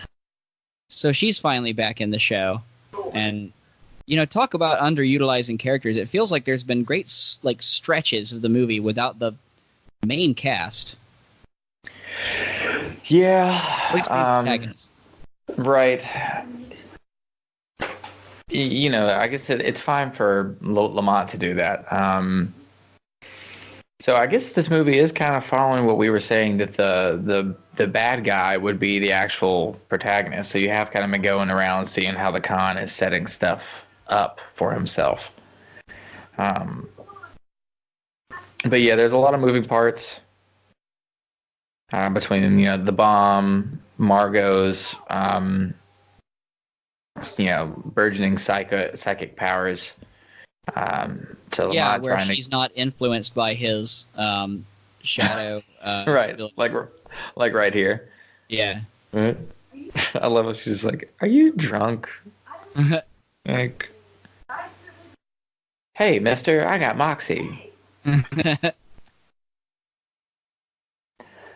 So she's finally back in the show, and talk about underutilizing characters. It feels like there's been great stretches of the movie without the main cast. Yeah. At least protagonists. Right. I guess it's fine for Lamont to do that. So I guess this movie is kind of following what we were saying, that the bad guy would be the actual protagonist. So you have kind of been going around seeing how the con is setting stuff up for himself. But yeah, there's a lot of moving parts between the bomb, Margot's burgeoning psychic powers. Where she's not influenced by his shadow. Right, abilities. like right here. Yeah. Right? I love it. She's like, "Are you drunk?" Like, "Hey, mister, I got moxie."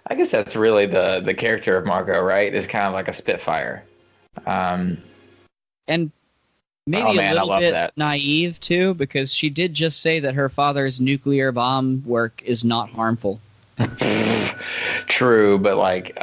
I guess that's really the character of Margot, right? Is kind of like a Spitfire. And Maybe Oh, man, a I little love bit that. naive too, because she did just say that her father's nuclear bomb work is not harmful. True, but like,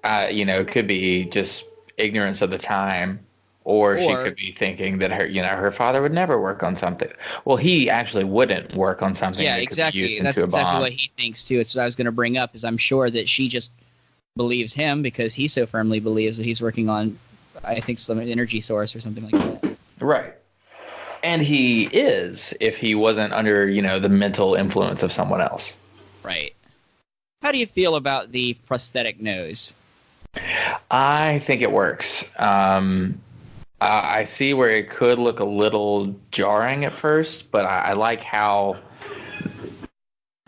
it could be just ignorance of the time, or she Or- could be thinking that her father would never work on something. Well, he actually wouldn't work on something Yeah, that could be exactly. used That's into a exactly bomb. what he thinks too. It's what I was going to bring up. Is I'm sure that she just believes him because he so firmly believes that he's working on, I think, some energy source or something like that. Right. And he is, if he wasn't under, the mental influence of someone else. Right. How do you feel about the prosthetic nose? I think it works. I see where it could look a little jarring at first, but I like how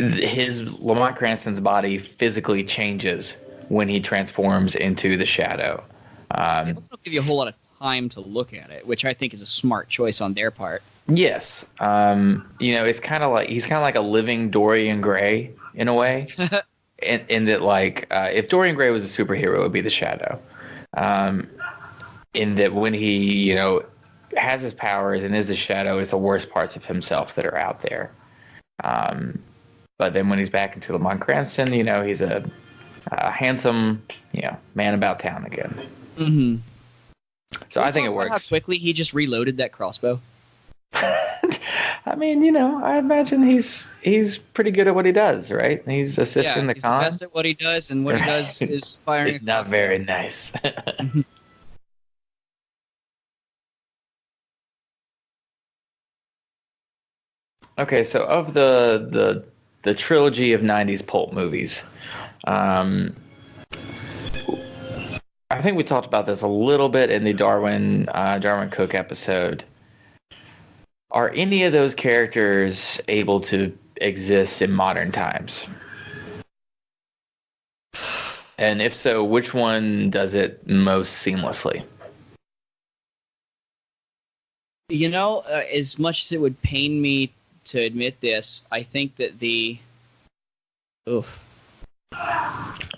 Lamont Cranston's body physically changes when he transforms into the Shadow. It doesn't give you a whole lot of time to look at it, which I think is a smart choice on their part. Yes. It's kind of like he's kind of like a living Dorian Gray in a way. in that, like, if Dorian Gray was a superhero, it would be the Shadow. In that when he, has his powers and is the Shadow, it's the worst parts of himself that are out there. But then when he's back into Lamont Cranston, he's a handsome, man about town again. Mm-hmm. So I think it How works. quickly he just reloaded that crossbow. I mean, I imagine he's pretty good at what he does, right? He's assisting the he's con. the best at what he does, and what he does is firing. It's not very nice. Okay, so of the trilogy of '90s pulp movies, I think we talked about this a little bit in the Darwin Cook episode. Are any of those characters able to exist in modern times? And if so, which one does it most seamlessly? As much as it would pain me to admit this, I think that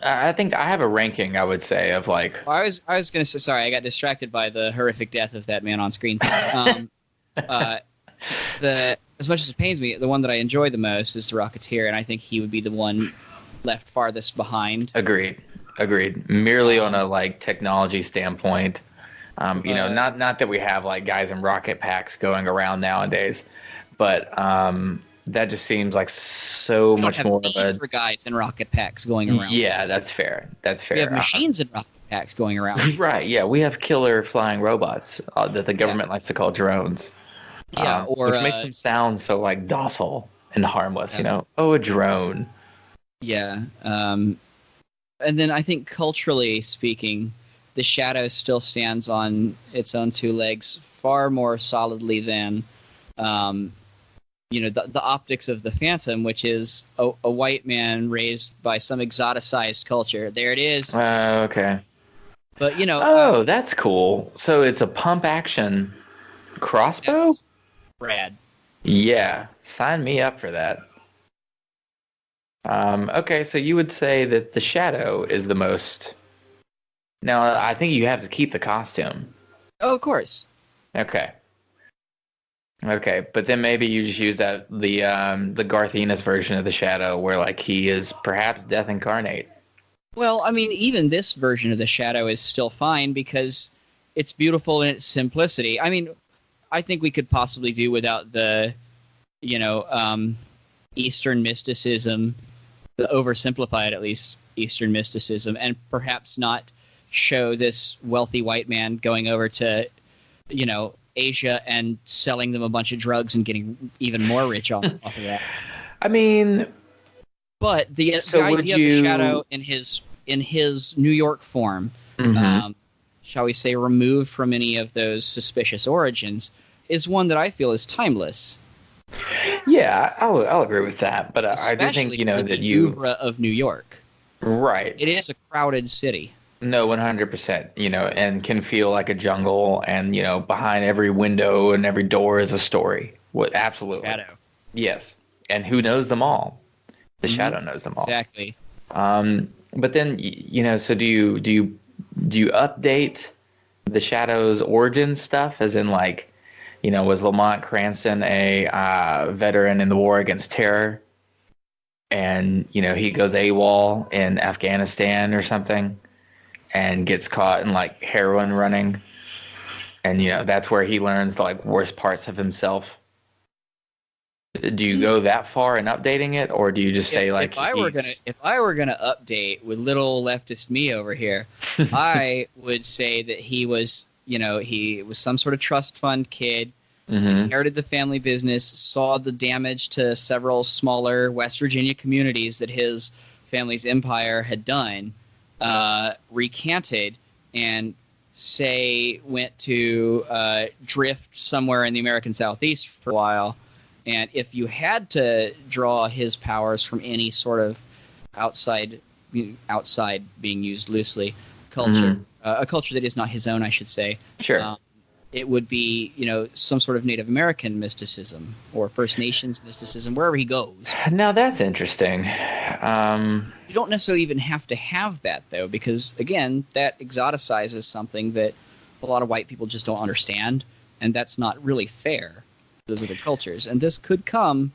I think I have a ranking, I would say, of like... I was going to say, sorry, I got distracted by the horrific death of that man on screen. As much as it pains me, the one that I enjoy the most is the Rocketeer, and I think he would be the one left farthest behind. Agreed. Merely on a like technology standpoint, not that we have like guys in rocket packs going around nowadays, but that just seems like so much more of a... for guys in rocket packs going around. Yeah, that's fair. We have machines in rocket packs going around. Right. Yeah, we have killer flying robots that the government likes to call drones. Yeah, which makes them sound so like docile and harmless. Oh, a drone. Yeah. And then I think culturally speaking, the Shadow still stands on its own two legs far more solidly than, the optics of the Phantom, which is a white man raised by some exoticized culture. There it is. Okay. But, that's cool. So it's a pump action crossbow? Yes. Rad. Yeah. Sign me up for that. Okay, so you would say that the Shadow is the most... Now, I think you have to keep the costume. Oh, of course. Okay, but then maybe you just use the Garth Ennis version of the Shadow, where like he is perhaps Death incarnate. Well, I mean, even this version of the Shadow is still fine because it's beautiful in its simplicity. I mean, I think we could possibly do without the, Eastern mysticism, the oversimplified, at least, Eastern mysticism, and perhaps not show this wealthy white man going over to, Asia and selling them a bunch of drugs and getting even more rich off of that. I mean, but the idea of the Shadow in his New York form, shall we say, removed from any of those suspicious origins, is one that I feel is timeless. Yeah, I'll agree with that, but I do think that you Louvre of New York, right? It is a crowded city. No, 100%. And can feel like a jungle, and behind every window and every door is a story. What? Absolutely. Shadow. Yes, and who knows them all? The Shadow knows them all. Exactly. But then so do you update the Shadow's origin stuff, as in like, was Lamont Cranston a veteran in the war against terror? And, he goes AWOL in Afghanistan or something and gets caught in like heroin running. And, that's where he learns the like worst parts of himself. Do you go that far in updating it, or do you just say like if I were gonna update with little leftist me over here, I would say that he was some sort of trust fund kid, inherited the family business, saw the damage to several smaller West Virginia communities that his family's empire had done, recanted, and went to drift somewhere in the American Southeast for a while. And if you had to draw his powers from any sort of outside being used loosely, culture, a culture that is not his own, I should say. Sure. It would be, some sort of Native American mysticism or First Nations mysticism, wherever he goes. Now that's interesting. You don't necessarily even have to have that, though, because, again, that exoticizes something that a lot of white people just don't understand, and that's not really fair. Those other cultures, and this could come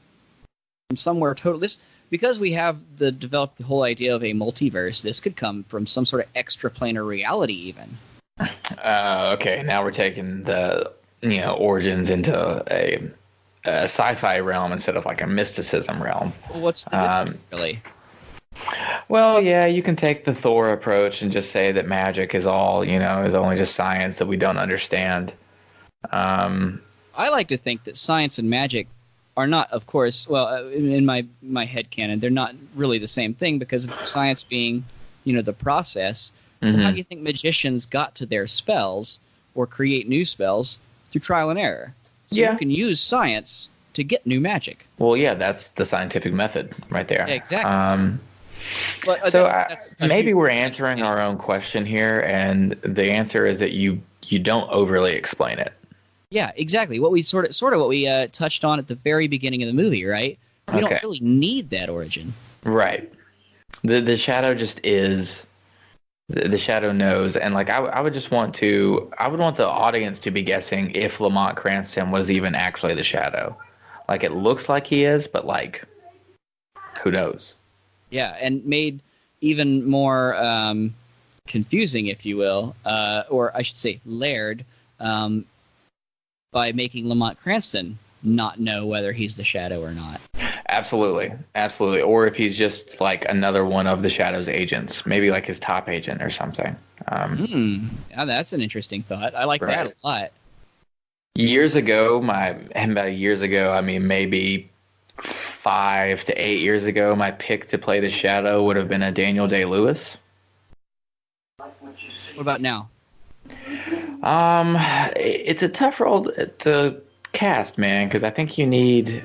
from somewhere totally. Because we have developed the whole idea of a multiverse. This could come from some sort of extraplanar reality, even. Okay, now we're taking the origins into a sci-fi realm instead of like a mysticism realm. Well, what's the difference, really? Well, yeah, you can take the Thor approach and just say that magic is all is only just science that we don't understand. I like to think that science and magic are not, of course, well, in my headcanon, they're not really the same thing, because of science being, the process. Well, how do you think magicians got to their spells or create new spells? Through trial and error. So you can use science to get new magic. Well, yeah, that's the scientific method right there. Yeah, exactly. But that's maybe we're answering our own question here, and the answer is that you don't overly explain it. Yeah, exactly. What we sort of what we touched on at the very beginning of the movie, right? We don't really need that origin. Right. The Shadow just is. The Shadow knows, and like I would want the audience to be guessing if Lamont Cranston was even actually the Shadow. Like, it looks like he is, but like, who knows? Yeah, and made even more confusing, if you will, or I should say, layered. By making Lamont Cranston not know whether he's the Shadow or not. Absolutely. Or if he's just like another one of the Shadow's agents, maybe like his top agent or something. Yeah, that's an interesting thought. I like that a lot. Years ago, maybe 5 to 8 years ago, my pick to play the Shadow would have been a Daniel Day-Lewis. What about now? It's a tough role to cast, man, because I think you need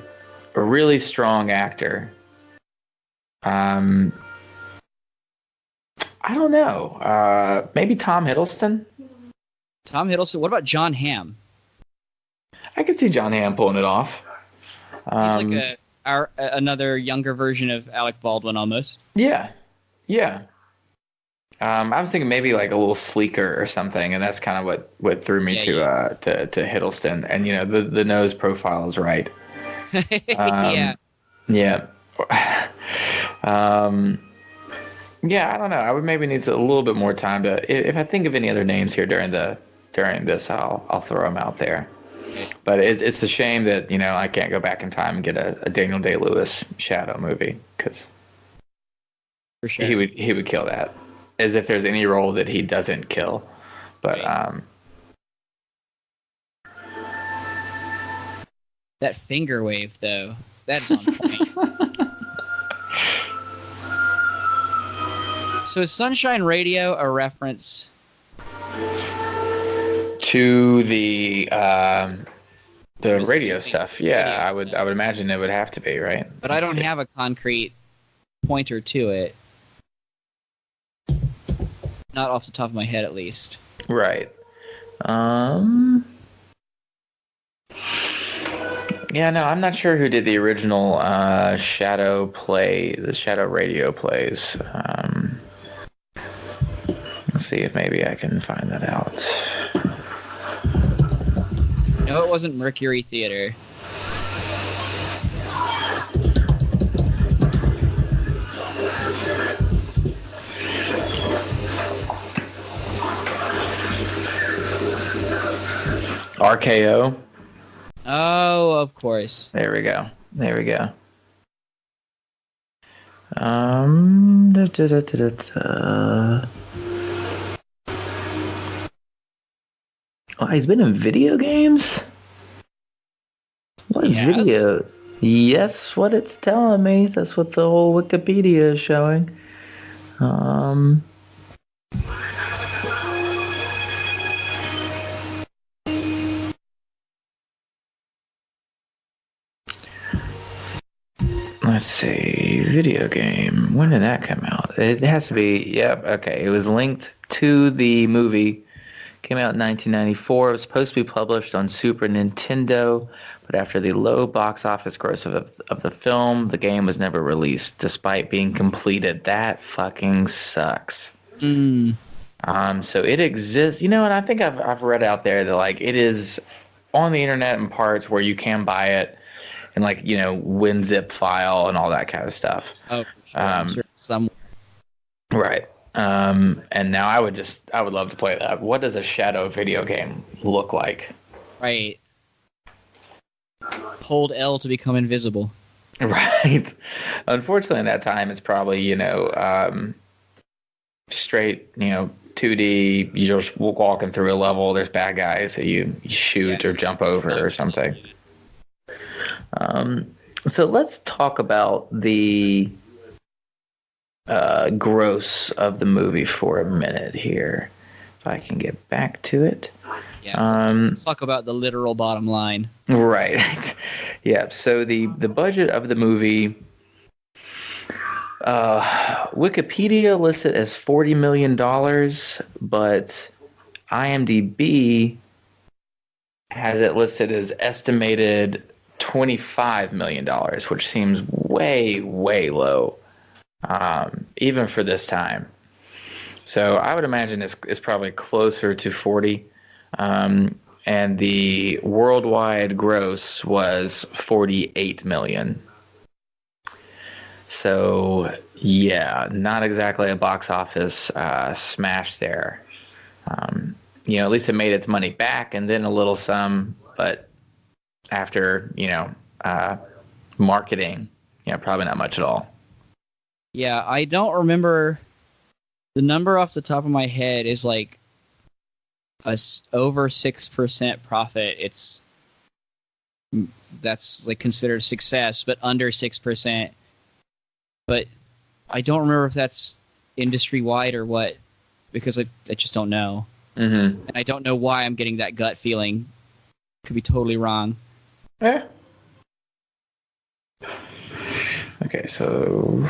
a really strong actor. I don't know. Maybe Tom Hiddleston? Tom Hiddleston? What about John Hamm? I could see John Hamm pulling it off. He's like another younger version of Alec Baldwin, almost. Yeah. I was thinking maybe like a little sleeker or something, and that's kind of what threw me to Hiddleston. And the nose profile is right. Yeah. Yeah. Yeah, I don't know. I would maybe need a little bit more time to. If I think of any other names here during this, I'll throw them out there. But it's a shame that I can't go back in time and get a Daniel Day-Lewis Shadow movie, because for sure he would kill that. As if there's any role that he doesn't kill. But that finger wave, though, that's on point. So is Sunshine Radio a reference to the radio stuff? Yeah, I would imagine it would have to be, right? But I don't have a concrete pointer to it. Not off the top of my head, at least. Right. Yeah, no, I'm not sure who did the original Shadow play, the Shadow Radio plays. Let's see if maybe I can find that out. No, it wasn't Mercury Theater. RKO. Oh, of course. There we go. Oh, he's been in video games? What video? Yes, what it's telling me. That's what the whole Wikipedia is showing. Let's see. Video game. When did that come out? It has to be. Yep. Okay. It was linked to the movie. Came out in 1994. It was supposed to be published on Super Nintendo, but after the low box office gross of the film, the game was never released, despite being completed. That fucking sucks. So it exists, and I think I've read out there that like it is on the internet in parts where you can buy it in like WinZip file and all that kind of stuff. Oh, for sure. I'm sure it's somewhere. Right. And now I would love to play that. What does a Shadow video game look like? Right. Hold L to become invisible. Right. Unfortunately, in that time, it's probably, straight, 2D. You're just walking through a level. There's bad guys that you shoot or jump over or something. So let's talk about the gross of the movie for a minute here. If I can get back to it. Yeah, let's talk about the literal bottom line. Right. Yeah, so the budget of the movie, Wikipedia lists it as $40 million, but IMDb has it listed as estimated $25 million, which seems way, way low, even for this time. So I would imagine it's probably closer to 40. And the worldwide gross was 48 million. So yeah, not exactly a box office smash there. At least it made its money back and then a little some, but after marketing, probably not much at all. Yeah, I don't remember the number off the top of my head. Is like over 6% profit. That's like considered success, but under 6%. But I don't remember if that's industry wide or what, because I just don't know. Mm-hmm. And I don't know why I'm getting that gut feeling. Could be totally wrong. Yeah. Okay, so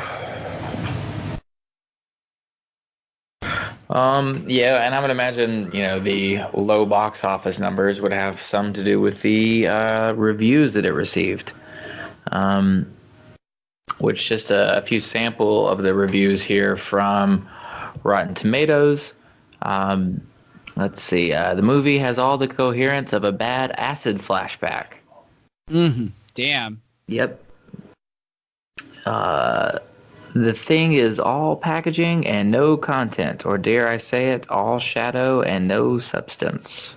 yeah, and I would imagine, the low box office numbers would have some to do with the reviews that it received. Which just a few sample of the reviews here from Rotten Tomatoes. Let's see. The movie has all the coherence of a bad acid flashback. Mm-hmm. Damn. Yep. The thing is all packaging and no content, or dare I say it, all shadow and no substance.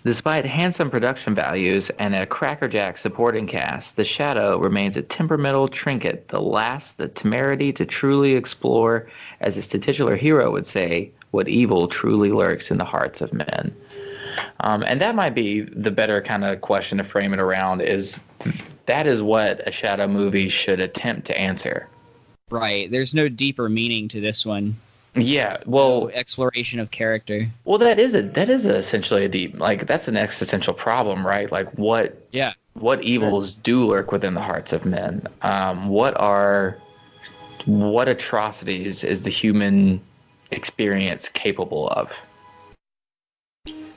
Despite handsome production values and a crackerjack supporting cast, The Shadow remains a temperamental trinket that lacks the temerity to truly explore, as its titular hero would say, what evil truly lurks in the hearts of men. And that might be the better kind of question to frame it around, is that is what a Shadow movie should attempt to answer. Right. There's no deeper meaning to this one. Yeah, well, no exploration of character. Well, that is essentially a deep, like, that's an existential problem, right? Like, what evils do lurk within the hearts of men? What atrocities is the human experience capable of?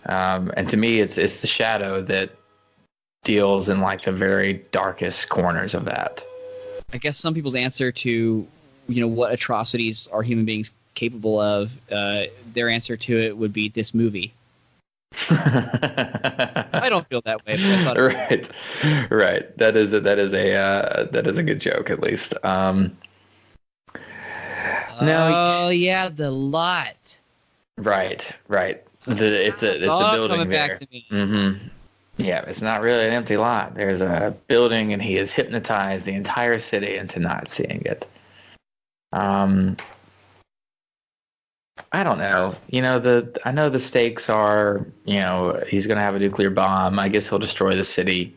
And to me, it's the Shadow that deals in like the very darkest corners of that. I guess some people's answer to, what atrocities are human beings capable of, their answer to it would be this movie. I don't feel that way, but I thought right. That is a good joke, at least. No, oh yeah, the lot. Right. It's a building coming there. Back to me. Mm-hmm. Yeah, it's not really an empty lot. There's a building, and he has hypnotized the entire city into not seeing it. I don't know. I know the stakes are, he's going to have a nuclear bomb. I guess he'll destroy the city.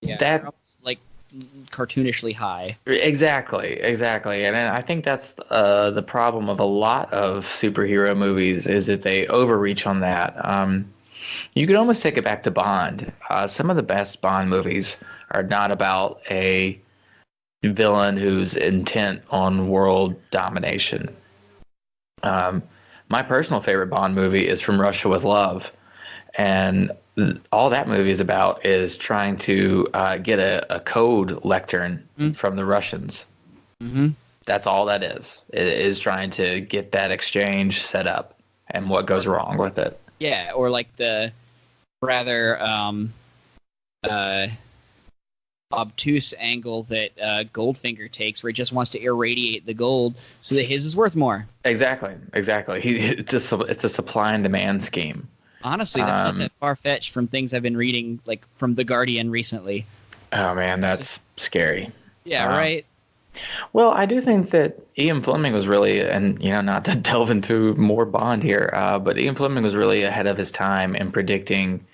Yeah, that like cartoonishly high. Exactly. And I think that's the problem of a lot of superhero movies is that they overreach on that. You could almost take it back to Bond. Some of the best Bond movies are not about a villain who's intent on world domination. My personal favorite Bond movie is From Russia with Love, and all that movie is about is trying to get a code lectern from the Russians. Mm-hmm. That's all that is trying to get that exchange set up and what goes wrong with it. Yeah, or like the rather obtuse angle that Goldfinger takes, where he just wants to irradiate the gold so that his is worth more. Exactly. It's a supply and demand scheme. Honestly, that's not that far-fetched from things I've been reading, like from The Guardian recently. Oh man, that's scary. Yeah, right. Well, I do think that Ian Fleming was really, and not to delve into more Bond here, but Ian Fleming was really ahead of his time in predicting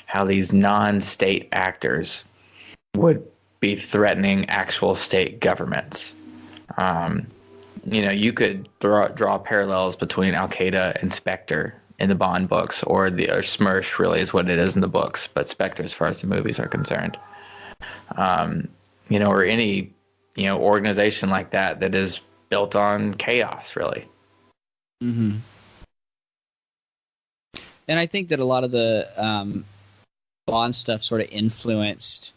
how these non-state actors would be threatening actual state governments. You could draw parallels between Al-Qaeda and Spectre in the Bond books, or SMERSH really is what it is in the books, but Spectre as far as the movies are concerned. Or any organization like that is built on chaos, really. Mm-hmm. And I think that a lot of the Bond stuff sort of influenced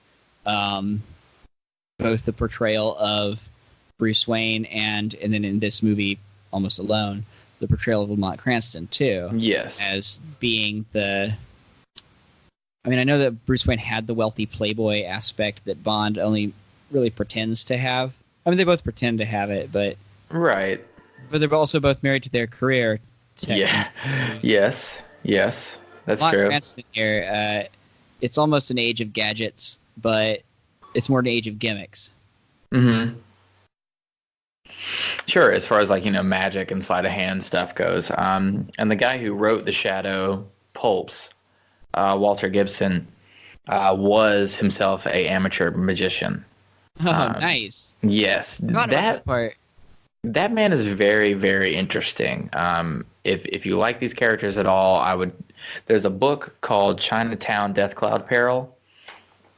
both the portrayal of Bruce Wayne and then in this movie, Almost Alone, the portrayal of Lamont Cranston too. Yes. As being I know that Bruce Wayne had the wealthy playboy aspect that Bond only really pretends to have. I mean, they both pretend to have it, but right. But they're also both married to their career. Yeah. Yes. That's Lamont true. Cranston here, it's almost an age of gadgets, but it's more an age of gimmicks. Mm-hmm. Sure, as far as magic and sleight of hand stuff goes. And the guy who wrote the Shadow pulps, Walter Gibson, was himself a amateur magician. Oh, nice. Yes, This part. That man is very, very interesting. If you like these characters at all, there's a book called Chinatown Death Cloud Peril.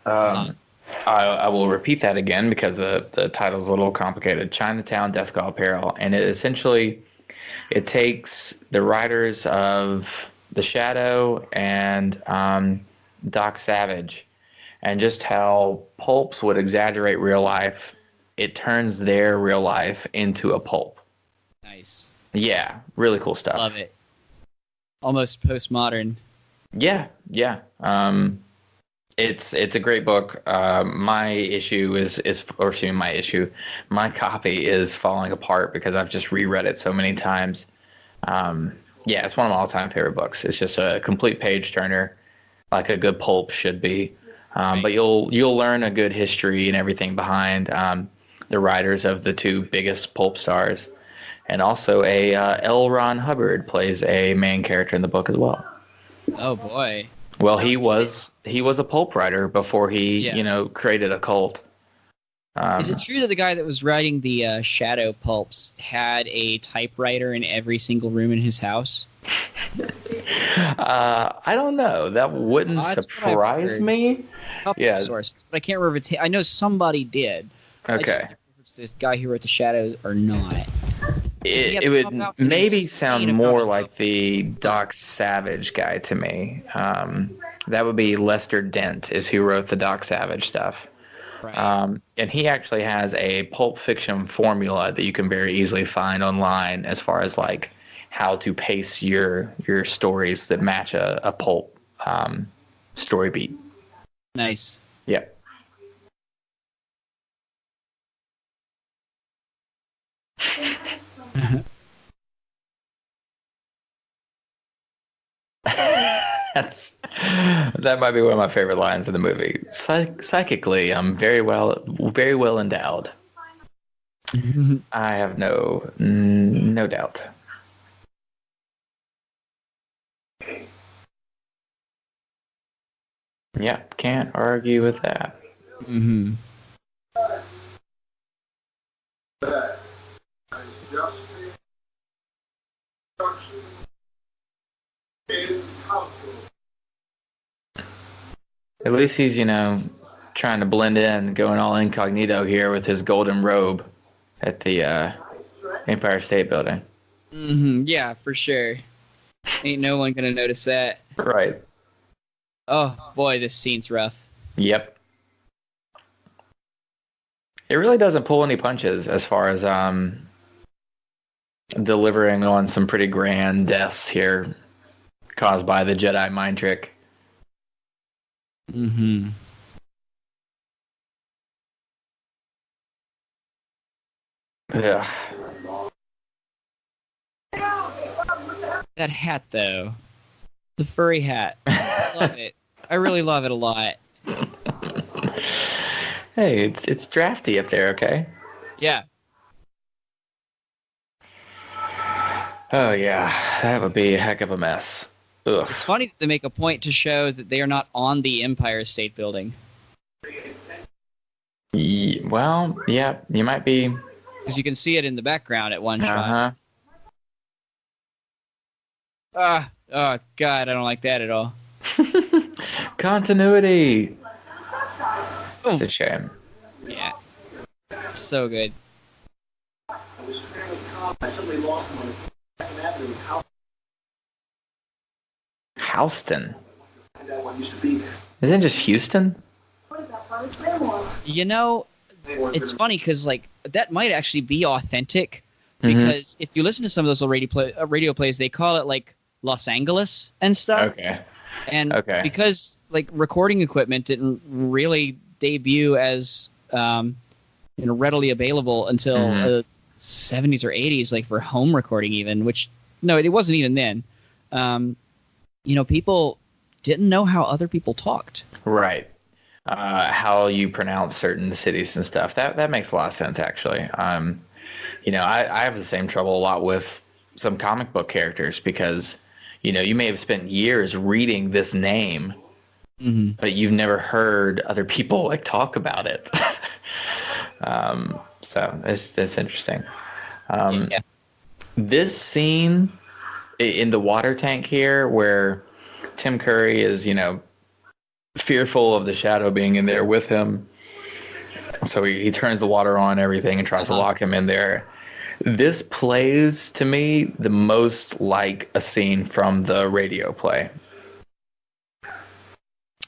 I will repeat that again because the title's a little complicated. Chinatown Death Cloud Peril, and it takes the writers of The Shadow and Doc Savage, and just how pulps would exaggerate real life. It turns their real life into a pulp. Nice. Yeah, really cool stuff. Love it. Almost postmodern. Yeah. It's a great book. My copy is falling apart because I've just reread it so many times. It's one of my all-time favorite books. It's just a complete page turner, like a good pulp should be. Right. But you'll learn a good history and everything behind the writers of the two biggest pulp stars, and also L. Ron Hubbard plays a main character in the book as well. Oh boy. Well, he was a pulp writer before he created a cult. Is it true that the guy that was writing the Shadow pulps had a typewriter in every single room in his house? I don't know. That wouldn't surprise me. Sources, but I can't remember. I know somebody did. Okay. It's the guy who wrote the Shadows or not. It would maybe sound more like the Doc Savage guy to me. That would be Lester Dent, is who wrote the Doc Savage stuff. Right. And he actually has a Pulp Fiction formula that you can very easily find online as far as like how to pace your stories that match a pulp story beat. Nice. Yep. That might be one of my favorite lines in the movie. Psychically, I'm very well endowed. I have no doubt. Yeah, can't argue with that. Mm-hmm. At least he's, trying to blend in, going all incognito here with his golden robe at the Empire State Building. Mm-hmm. Yeah, for sure. Ain't no one gonna notice that. Right. Oh boy, this scene's rough. Yep. It really doesn't pull any punches as far as delivering on some pretty grand deaths here caused by the Jedi mind trick. Mm-hmm. Ugh. That hat, though. The furry hat. I love it. I really love it a lot. Hey, it's drafty up there, okay? Yeah. Oh yeah, that would be a heck of a mess. Ugh. It's funny that they make a point to show that they are not on the Empire State Building. Well, yeah, you might be. Because you can see it in the background at one Uh-huh. shot. Oh, God, I don't like that at all. Continuity. Oh. It's a shame. Yeah. So good. Houston. Isn't it just Houston? You know, it's funny because, like, that might actually be authentic. Mhm. Because if you listen to some of those radio plays, they call it, like, Los Angeles and stuff. Okay. And Okay. because, like, recording equipment didn't really debut as readily available until the 70s or 80s, like for home recording even, which, no, it wasn't even then. People didn't know how other people talked. Right. How you pronounce certain cities and stuff. That makes a lot of sense, actually. I have the same trouble a lot with some comic book characters because, you may have spent years reading this name, but you've never heard other people like talk about it. So it's interesting. Yeah. This scene in the water tank here where Tim Curry is, fearful of the shadow being in there with him. So he turns the water on and everything and tries to lock him in there. This plays to me the most like a scene from the radio play.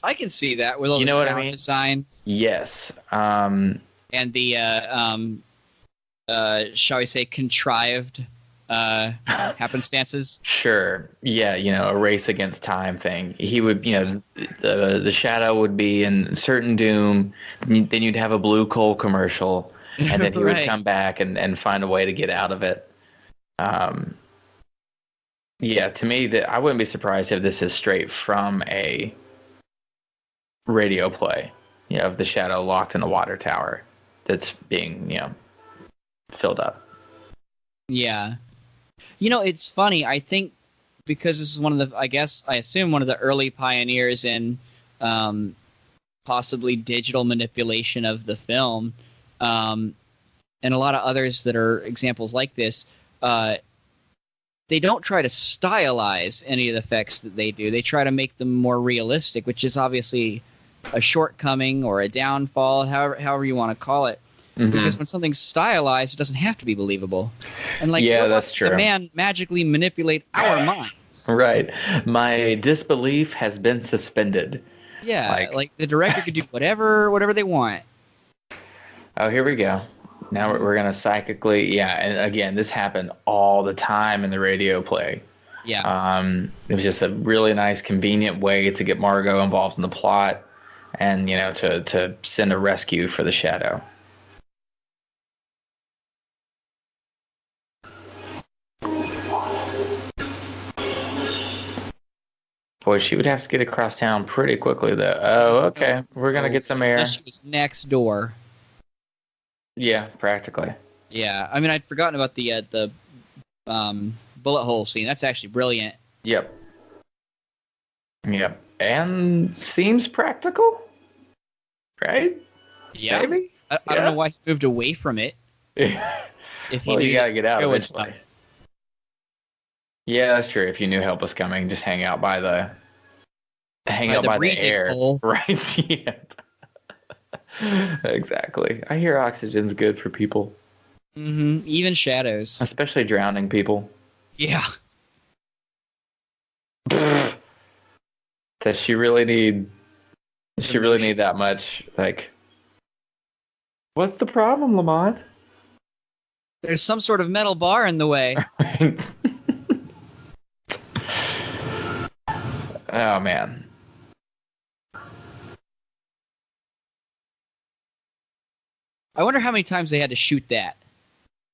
I can see that with all the what I sound mean? design Yes. and the, shall we say, contrived happenstances. Sure. Yeah, a race against time thing. He would, the shadow would be in certain doom. Then you'd have a blue coal commercial, and then he would Right. come back and find a way to get out of it. Yeah, to me, I wouldn't be surprised if this is straight from a radio play, of the shadow locked in the water tower that's being, filled up. Yeah. It's funny. I think because this is one of the, I assume one of the early pioneers in possibly digital manipulation of the film, and a lot of others that are examples like this, they don't try to stylize any of the effects that they do. They try to make them more realistic, which is obviously a shortcoming or a downfall, however you want to call it. Because when something's stylized, it doesn't have to be believable. And that's true. The man magically manipulate our minds. Right. My disbelief has been suspended. Yeah, like the director could do whatever they want. Oh, here we go. Now we're gonna psychically, yeah. And again, this happened all the time in the radio play. Yeah. It was just a really nice, convenient way to get Margot involved in the plot, and to send a rescue for the Shadow. Boy, she would have to get across town pretty quickly, though. Oh, okay. We're gonna get some air. She was next door. Yeah, practically. Yeah, I mean, I'd forgotten about the bullet hole scene. That's actually brilliant. Yep. And seems practical, right? Yeah. Maybe? I don't know why he moved away from it. Yeah. If Well, you gotta get out of this way. way. Yeah, that's true. If you knew help was coming, just hang out by the air. Hole. Right. Yeah. Exactly. I hear oxygen's good for people. Mm-hmm. Even shadows. Especially drowning people. Yeah. Does she really need that much? Like, what's the problem, Lamont? There's some sort of metal bar in the way. Oh, man. I wonder how many times they had to shoot that.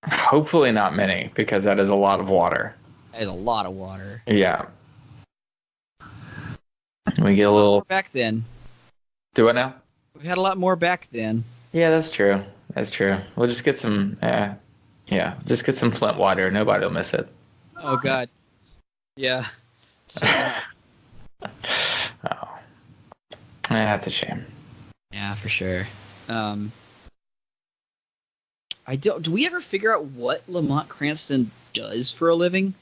Hopefully not many, because that is a lot of water. That is a lot of water. Yeah. We get a little... back then. Do what now? We had a lot more back then. Yeah, that's true. That's true. We'll just get some... just get some Flint water. Nobody will miss it. Oh, God. Yeah. Oh. That's a shame. Yeah, for sure. Do we ever figure out what Lamont Cranston does for a living?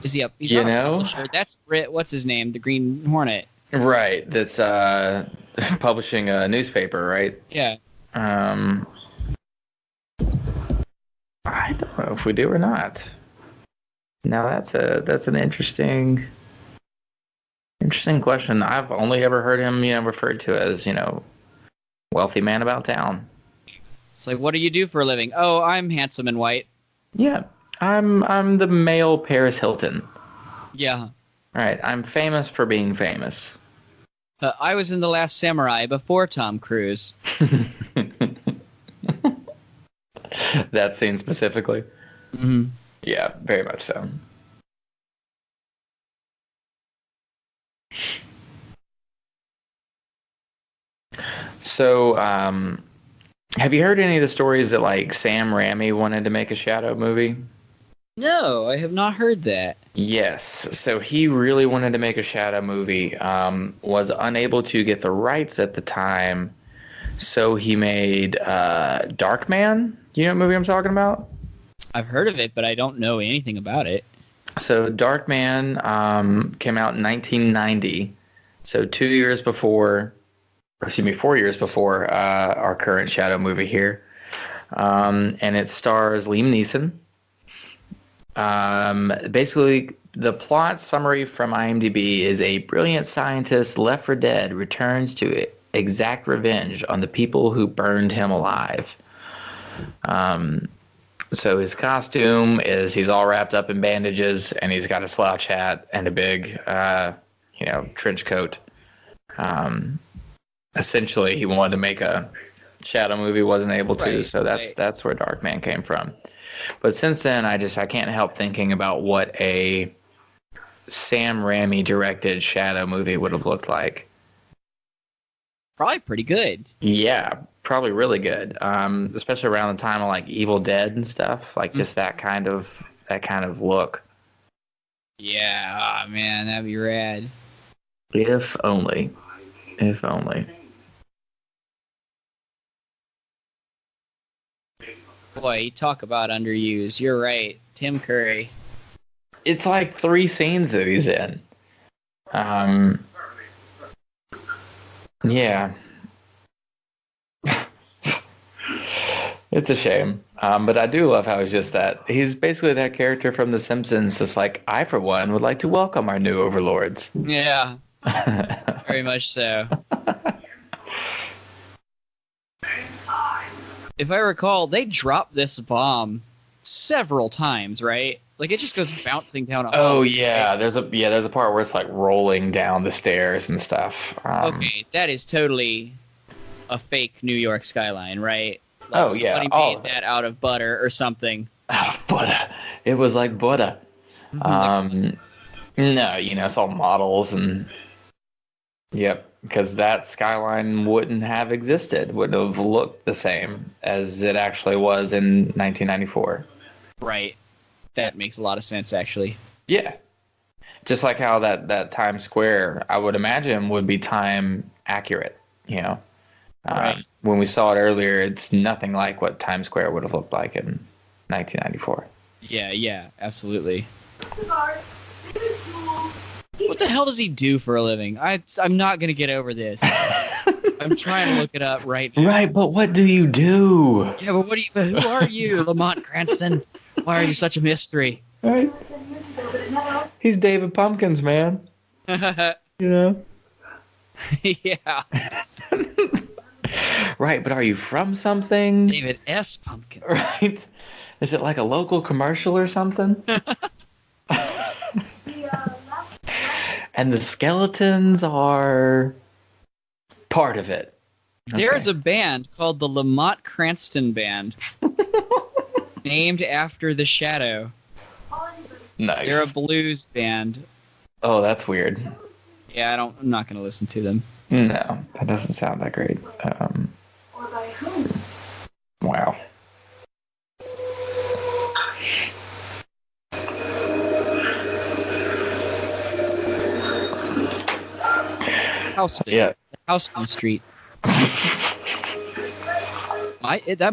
Is he up? He's not a publisher. That's Brit. What's his name? The Green Hornet. Right. That's publishing a newspaper, right? Yeah. I don't know if we do or not. Now that's an interesting question. I've only ever heard him, referred to as, wealthy man about town. It's like, what do you do for a living? Oh, I'm handsome and white. Yeah, I'm the male Paris Hilton. Yeah. Right. I'm famous for being famous. I was in The Last Samurai before Tom Cruise. That scene specifically. Mm-hmm. Yeah, very much so. So, have you heard any of the stories that, like, Sam Raimi wanted to make a Shadow movie? No, I have not heard that. Yes. So he really wanted to make a Shadow movie, was unable to get the rights at the time, so he made Darkman. You know what movie I'm talking about? I've heard of it, but I don't know anything about it. So Darkman came out in 1990, so 4 years before our current Shadow movie here. And it stars Liam Neeson. Basically, the plot summary from IMDb is a brilliant scientist left for dead returns to exact revenge on the people who burned him alive. So his costume is he's all wrapped up in bandages, and he's got a slouch hat and a big, trench coat. Essentially, he wanted to make a Shadow movie, wasn't able to, so that's where Darkman came from. But since then, I can't help thinking about what a Sam Raimi directed Shadow movie would have looked like. Probably pretty good. Yeah, probably really good. Especially around the time of like Evil Dead and stuff, like just that kind of look. Yeah, oh, man, that'd be rad. If only. If only. Boy, you talk about underused. You're right. Tim Curry. It's like 3 scenes that he's in. Yeah. It's a shame. But I do love how he's basically that character from The Simpsons. It's like, I, for one, would like to welcome our new overlords. Yeah. Very much so. if I recall, they dropped this bomb several times, right? Like it just goes bouncing down a Oh hall. yeah, Right? there's a part where it's like rolling down the stairs and stuff. Okay, that is totally a fake New York skyline, right? Like Oh yeah, somebody all made of it. that out of butter or something. Butter. It was like butter. No, it's all models and yep, because that skyline wouldn't have existed, wouldn't have looked the same as it actually was in 1994. Right. That makes a lot of sense, actually. Yeah, just like how that Times Square, I would imagine, would be time accurate. Right. When we saw it earlier, it's nothing like what Times Square would have looked like in 1994. Yeah, absolutely. What the hell does he do for a living? I'm not going to get over this. I'm trying to look it up right now. Right, but what do you do? Yeah, but who are you, Lamont Cranston? Why are you such a mystery? Right. He's David Pumpkins, man. Yeah. Right, but are you from something? David S. Pumpkin. Right? Is it like a local commercial or something? And the skeletons are part of it. There's a band called the Lamont Cranston Band, named after the Shadow. Nice. They're a blues band. Oh, that's weird. Yeah, I'm not going to listen to them. No, that doesn't sound that great. Wow. Houston. Yeah. Houston Street. That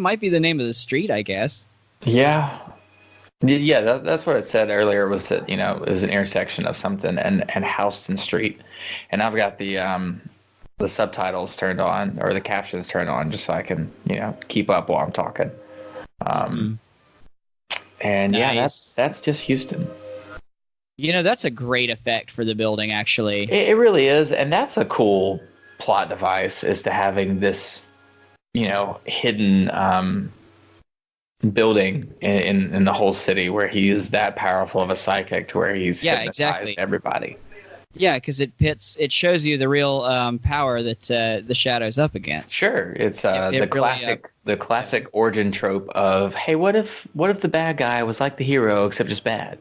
might be the name of the street, I guess. Yeah. Yeah, that's what it said earlier, was that, it was an intersection of something and Houston Street. And I've got the subtitles turned on, or the captions turned on, just so I can, keep up while I'm talking. And yeah, Nice. that's just Houston. That's a great effect for the building, actually. It really is, and that's a cool plot device, is to having this, hidden building in the whole city where he is that powerful of a psychic to where he's hypnotized everybody. Yeah, because it shows you the real power that the Shadow's up against. Sure, it's the classic origin trope of, hey, what if the bad guy was like the hero except just bad?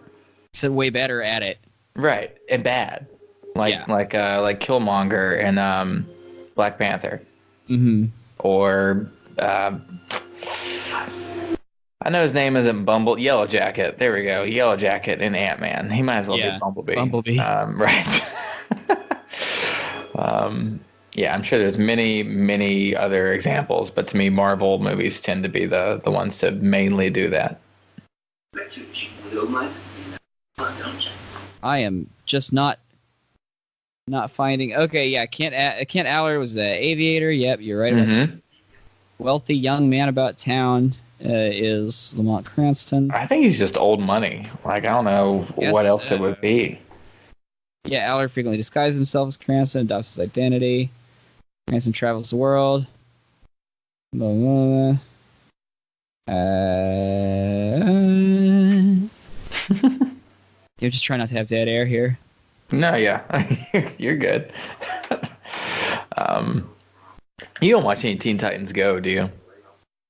It's way better at it. Right, and bad, like Killmonger and Black Panther, or I know his name isn't Yellow Jacket. There we go, Yellow Jacket in Ant-Man. He might as well be Bumblebee. Right. Yeah, I'm sure there's many other examples, but to me, Marvel movies tend to be the ones to mainly do that. I am just not finding. Okay, yeah, Kent Aller was an aviator. Yep, you're right. Mm-hmm. Wealthy young man about town is Lamont Cranston. I think he's just old money. Like, I don't know what else it would be. Yeah, Aller frequently disguises himself as Cranston, adopts his identity. Cranston travels the world. Blah, blah, blah. You're just trying not to have dead air here. No, yeah. You're good. You don't watch any Teen Titans Go, do you?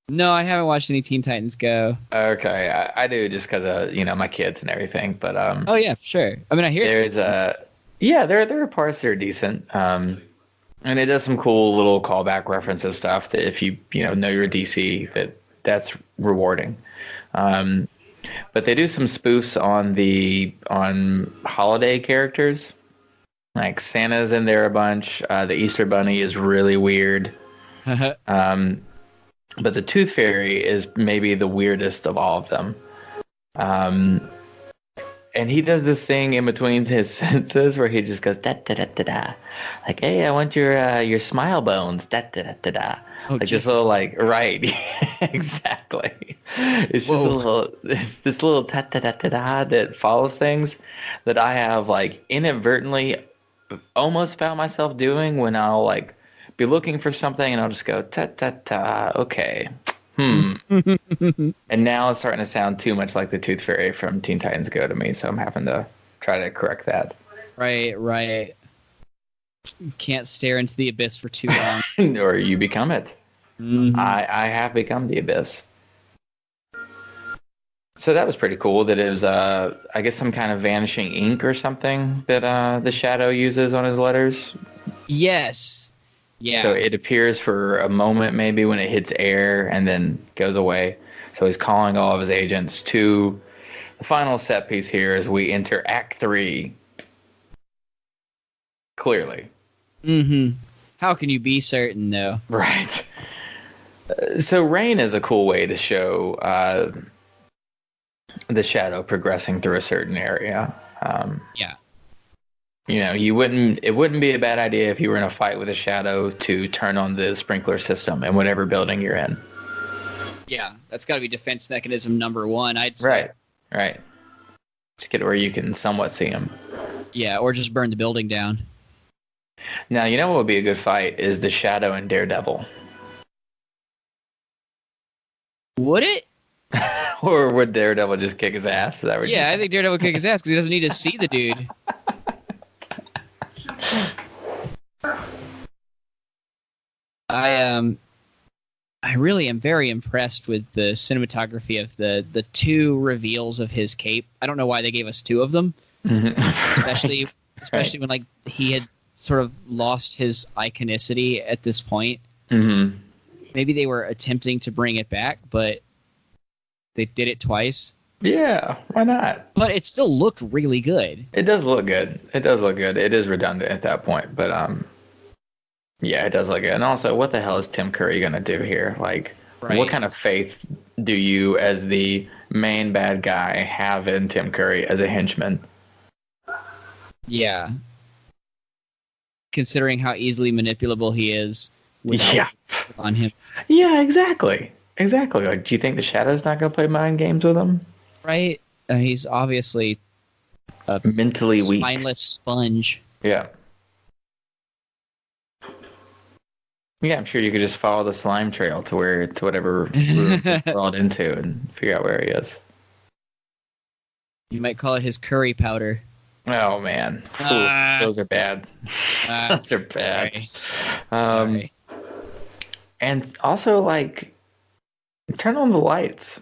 No, I haven't watched any Teen Titans Go. Okay, I do, just because of, my kids and everything. But oh yeah, for sure. I mean, I hear there are parts that are decent. And it does some cool little callback references stuff that if you know your DC, that's rewarding. But they do some spoofs on holiday characters. Like Santa's in there a bunch. The Easter Bunny is really weird. But the Tooth Fairy is maybe the weirdest of all of them. And he does this thing in between his sentences where he just goes da da da da da, like, hey, I want your smile bones, da da da da da. Oh, like Jesus. This little right, exactly. It's just this little da da da da da that follows things that I have inadvertently almost found myself doing when I'll be looking for something and I'll just go ta ta ta. Okay, And now it's starting to sound too much like the Tooth Fairy from Teen Titans Go to me, so I'm having to try to correct that. Right. Can't stare into the abyss for too long. Or you become it. Mhm. I have become the abyss. So that was pretty cool that it was, I guess, some kind of vanishing ink or something that the Shadow uses on his letters. Yes. Yeah. So it appears for a moment maybe when it hits air and then goes away. So he's calling all of his agents to the final set piece here as we enter Act 3. Clearly. Mm-hmm. How can you be certain, though? Right. So rain is a cool way to show the Shadow progressing through a certain area. Yeah. You know, it wouldn't be a bad idea if you were in a fight with a Shadow to turn on the sprinkler system in whatever building you're in. Yeah, that's got to be defense mechanism number one, I'd say. Right. Just get it where you can somewhat see him. Yeah, or just burn the building down. Now, you know what would be a good fight is the Shadow and Daredevil. Would it? Or would Daredevil just kick his ass? Is that what Yeah, I think Daredevil would kick his ass because he doesn't need to see the dude. I really am very impressed with the cinematography of the two reveals of his cape. I don't know why they gave us two of them, especially Right. when like he had sort of lost his iconicity at this point. Mm-hmm. Maybe they were attempting to bring it back, but they did it twice. Yeah, why not? But it still looked really good. It does look good. It is redundant at that point, but yeah, it does look good. And also, what the hell is Tim Curry gonna do here? Like, Right. what kind of faith do you, as the main bad guy, have in Tim Curry as a henchman? Yeah. Considering how easily manipulable he is without Yeah. on him. Yeah, exactly. Like, do you think the Shadow's not gonna play mind games with him? Right? He's obviously a Mentally weak. spineless sponge. Yeah. Yeah, I'm sure you could just follow the slime trail to whatever room he's crawled into and figure out where he is. You might call it his curry powder. Oh man, Ah. those are bad. Those are bad. Sorry. Um, Sorry. and also like, turn on the lights.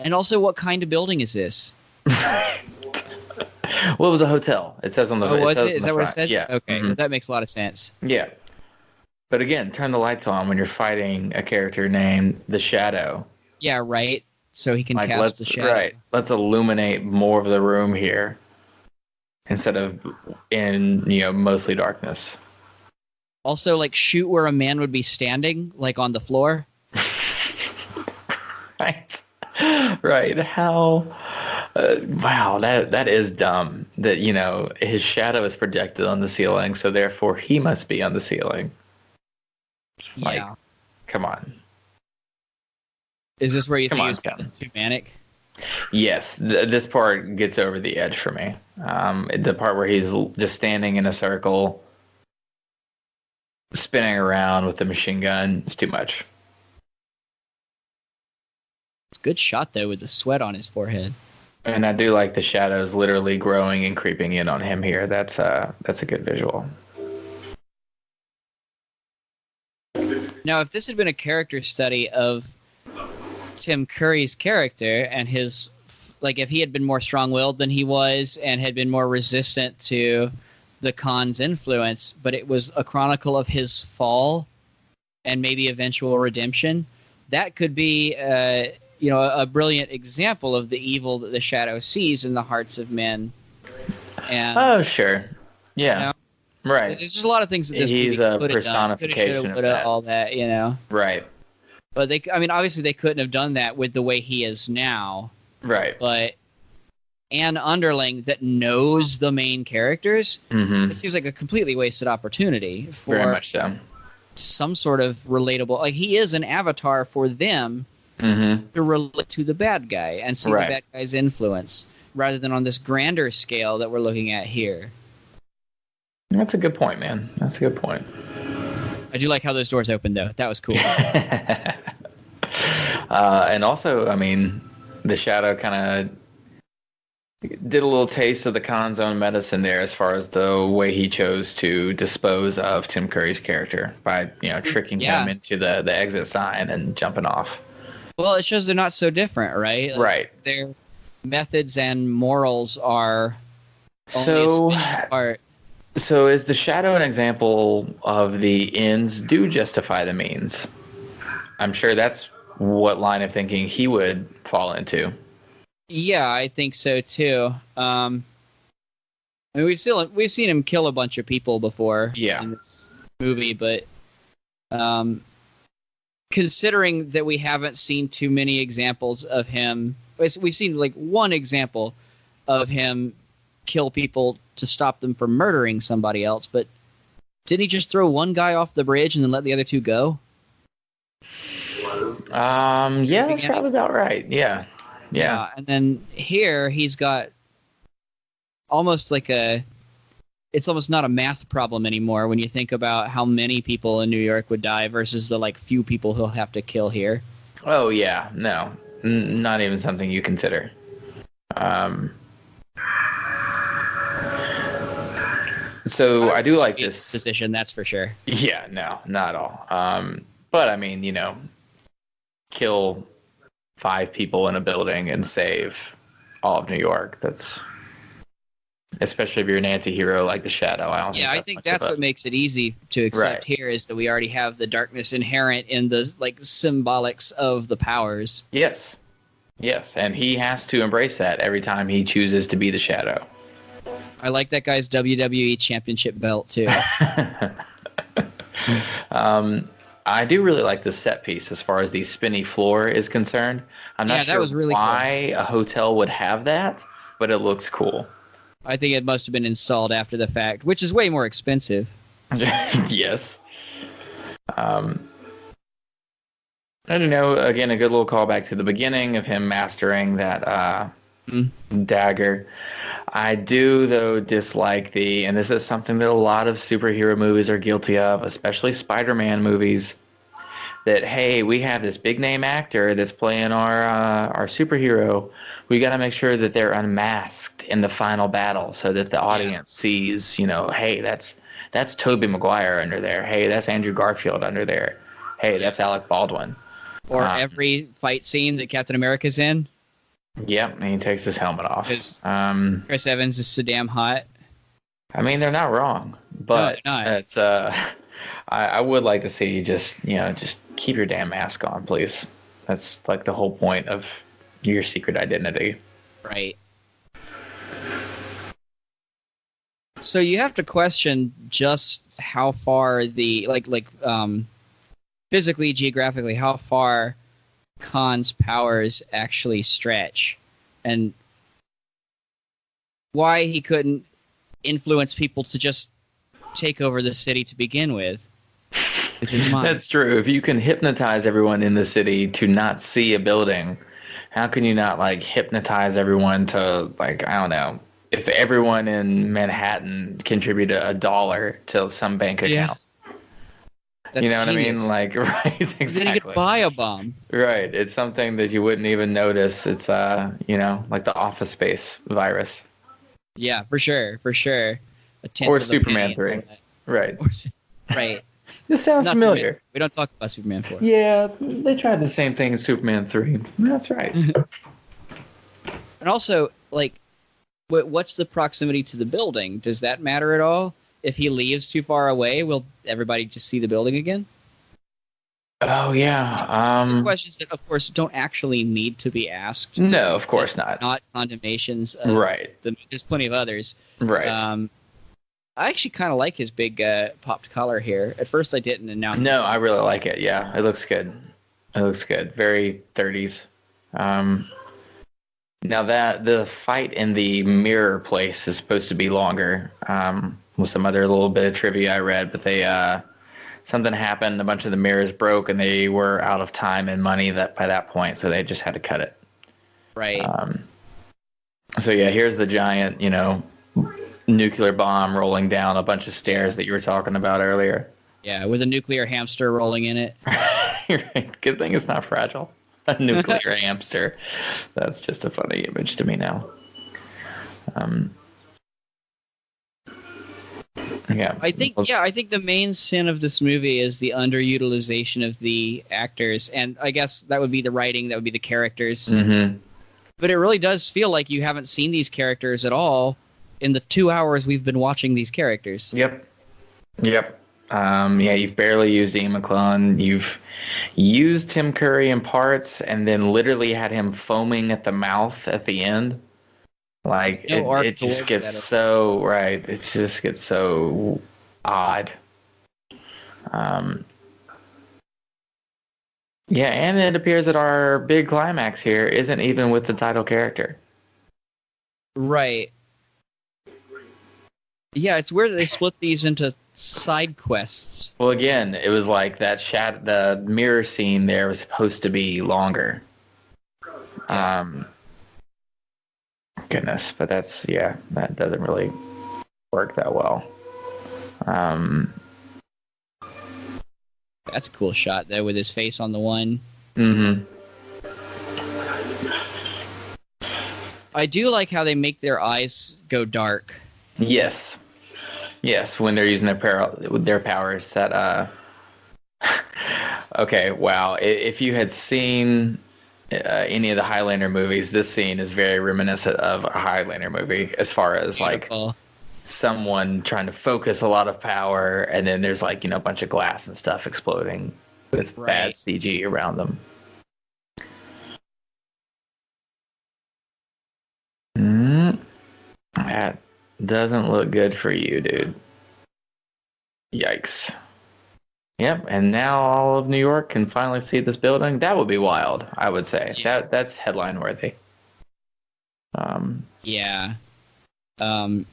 And also, what kind of building is this? Well, it was a hotel. It says on the. Oh, was says it? on Is the that what it front. said? Yeah. Okay, Mhm. that makes a lot of sense. Yeah. But again, turn the lights on when you're fighting a character named the Shadow. Yeah, right. So he can Like, cast the shadow. let's illuminate more of the room here instead of in mostly darkness. Also, like, shoot where a man would be standing, like on the floor. Right. How? Wow, that is dumb. That his shadow is projected on the ceiling, so therefore he must be on the ceiling. Like, Yeah. come on. Is this where you Come think on, it's Ken. too manic? Yes, this part gets over the edge for me. The part where he's just standing in a circle, spinning around with the machine gun, it's too much. It's a good shot, though, with the sweat on his forehead. And I do like the shadows literally growing and creeping in on him here. That's a good visual. Now, if this had been a character study of Tim Curry's character and his, like, if he had been more strong-willed than he was and had been more resistant to the Khan's influence, but it was a chronicle of his fall and maybe eventual redemption, that could be, a brilliant example of the evil that the Shadow sees in the hearts of men. And Oh, sure. Yeah. Right. there's just a lot of things that this He's movie a could have done. personification of Coulda, that. all that, Right. But obviously they couldn't have done that with the way he is now. Right. But an underling that knows the main characters, Mm-hmm. it seems like a completely wasted opportunity for Very much so. some sort of relatable. Like, he is an avatar for them Mm-hmm. to relate to the bad guy and see Right. the bad guy's influence, rather than on this grander scale that we're looking at here. That's a good point, man. That's a good point. I do like how those doors opened, though. That was cool. And also, I mean, the Shadow kind of did a little taste of the Khan's own medicine there, as far as the way he chose to dispose of Tim Curry's character by, tricking him into the exit sign and jumping off. Well, it shows they're not so different, right? Right. Their methods and morals are So, only a smidgen apart. So is the Shadow an example of the ends do justify the means? I'm sure that's what line of thinking he would fall into. Yeah, I think so too. I mean, we've seen him kill a bunch of people before in this movie, but considering that we haven't seen too many examples of him, we've seen like one example of him kill people to stop them from murdering somebody else, but didn't he just throw one guy off the bridge and then let the other two go? Yeah, that's probably about right. Yeah. And then here he's got almost like it's almost not a math problem anymore when you think about how many people in New York would die versus the like few people he'll have to kill here. Oh yeah, no, not even something you consider. So I do like this decision, that's for sure. Yeah, no, not at all. But I mean, kill 5 people in a building and save all of New York. That's, especially if you're an anti-hero like the Shadow. I think that's what makes it easy to accept here, is that we already have the darkness inherent in the like symbolics of the powers. Yes, and he has to embrace that every time he chooses to be the Shadow. I like that guy's WWE Championship belt too. I do really like the set piece as far as the spinny floor is concerned. I'm not sure that was really why a hotel would have that, but it looks cool. I think it must have been installed after the fact, which is way more expensive. Yes. I don't know. Again, a good little callback to the beginning of him mastering that dagger. I do, though, dislike and this is something that a lot of superhero movies are guilty of, especially Spider-Man movies, that, hey, we have this big-name actor that's playing our superhero. We got to make sure that they're unmasked in the final battle so that the audience sees, hey, that's Tobey Maguire under there. Hey, that's Andrew Garfield under there. Hey, that's Alec Baldwin. Or every fight scene that Captain America's in. Yep, and he takes his helmet off. Chris Evans is so damn hot. I mean, they're not wrong, but it's I would like to see just keep your damn mask on, please. That's like the whole point of your secret identity. Right. So you have to question just how far physically, geographically, how far Khan's powers actually stretch, and why he couldn't influence people to just take over the city to begin with. That's true. If you can hypnotize everyone in the city to not see a building, how can you not hypnotize everyone to I don't know, if everyone in Manhattan contributed $1 to some bank account? That's you know genius. what I mean? Right, exactly. Then you could buy a bomb. Right. It's something that you wouldn't even notice. It's, like the Office Space virus. Yeah, for sure. Or Superman 3. Right. Right. This sounds familiar. We don't talk about Superman 4. Yeah, they tried the same thing as Superman 3. That's right. And also, what's the proximity to the building? Does that matter at all? If he leaves too far away, will everybody just see the building again? Oh, yeah. Some questions that, of course, don't actually need to be asked. No, of course not. Not condemnations. Right. There's plenty of others. Right. I actually kind of like his big popped collar here. At first I didn't, and now... No, I really like it. Yeah, it looks good. Very 30s. Now that the fight in the mirror place is supposed to be longer, with some other little bit of trivia I read, but they something happened, a bunch of the mirrors broke, and they were out of time and money by that point, so they just had to cut it. Right. So yeah, here's the giant, nuclear bomb rolling down a bunch of stairs that you were talking about earlier. Yeah, with a nuclear hamster rolling in it. Right. Good thing it's not fragile. A nuclear hamster. That's just a funny image to me now. Yeah. I think the main sin of this movie is the underutilization of the actors, and I guess that would be the writing, that would be the characters. Mm-hmm. But it really does feel like you haven't seen these characters at all in the 2 hours we've been watching these characters. Yep. Yeah, you've barely used Ian McClellan. You've used Tim Curry in parts, and then literally had him foaming at the mouth at the end. Like it just gets so right. It just gets so odd. Yeah, and it appears that our big climax here isn't even with the title character. Right. Yeah, it's weird that they split these into side quests. Well, again, it was like that the mirror scene there was supposed to be longer. Goodness, but that doesn't really work that well. That's a cool shot though, with his face on the one. Mm-hmm. I do like how they make their eyes go dark. Yes, when they're using their powers. That okay, wow. If you had seen any of the Highlander movies, this scene is very reminiscent of a Highlander movie, as far as Beautiful. Like someone trying to focus a lot of power, and then there's like a bunch of glass and stuff exploding with bad CG around them. That doesn't look good for you, dude. Yikes. Yep, and now all of New York can finally see this building. That would be wild, I would say. Yeah. That's headline worthy. Yeah. I mean,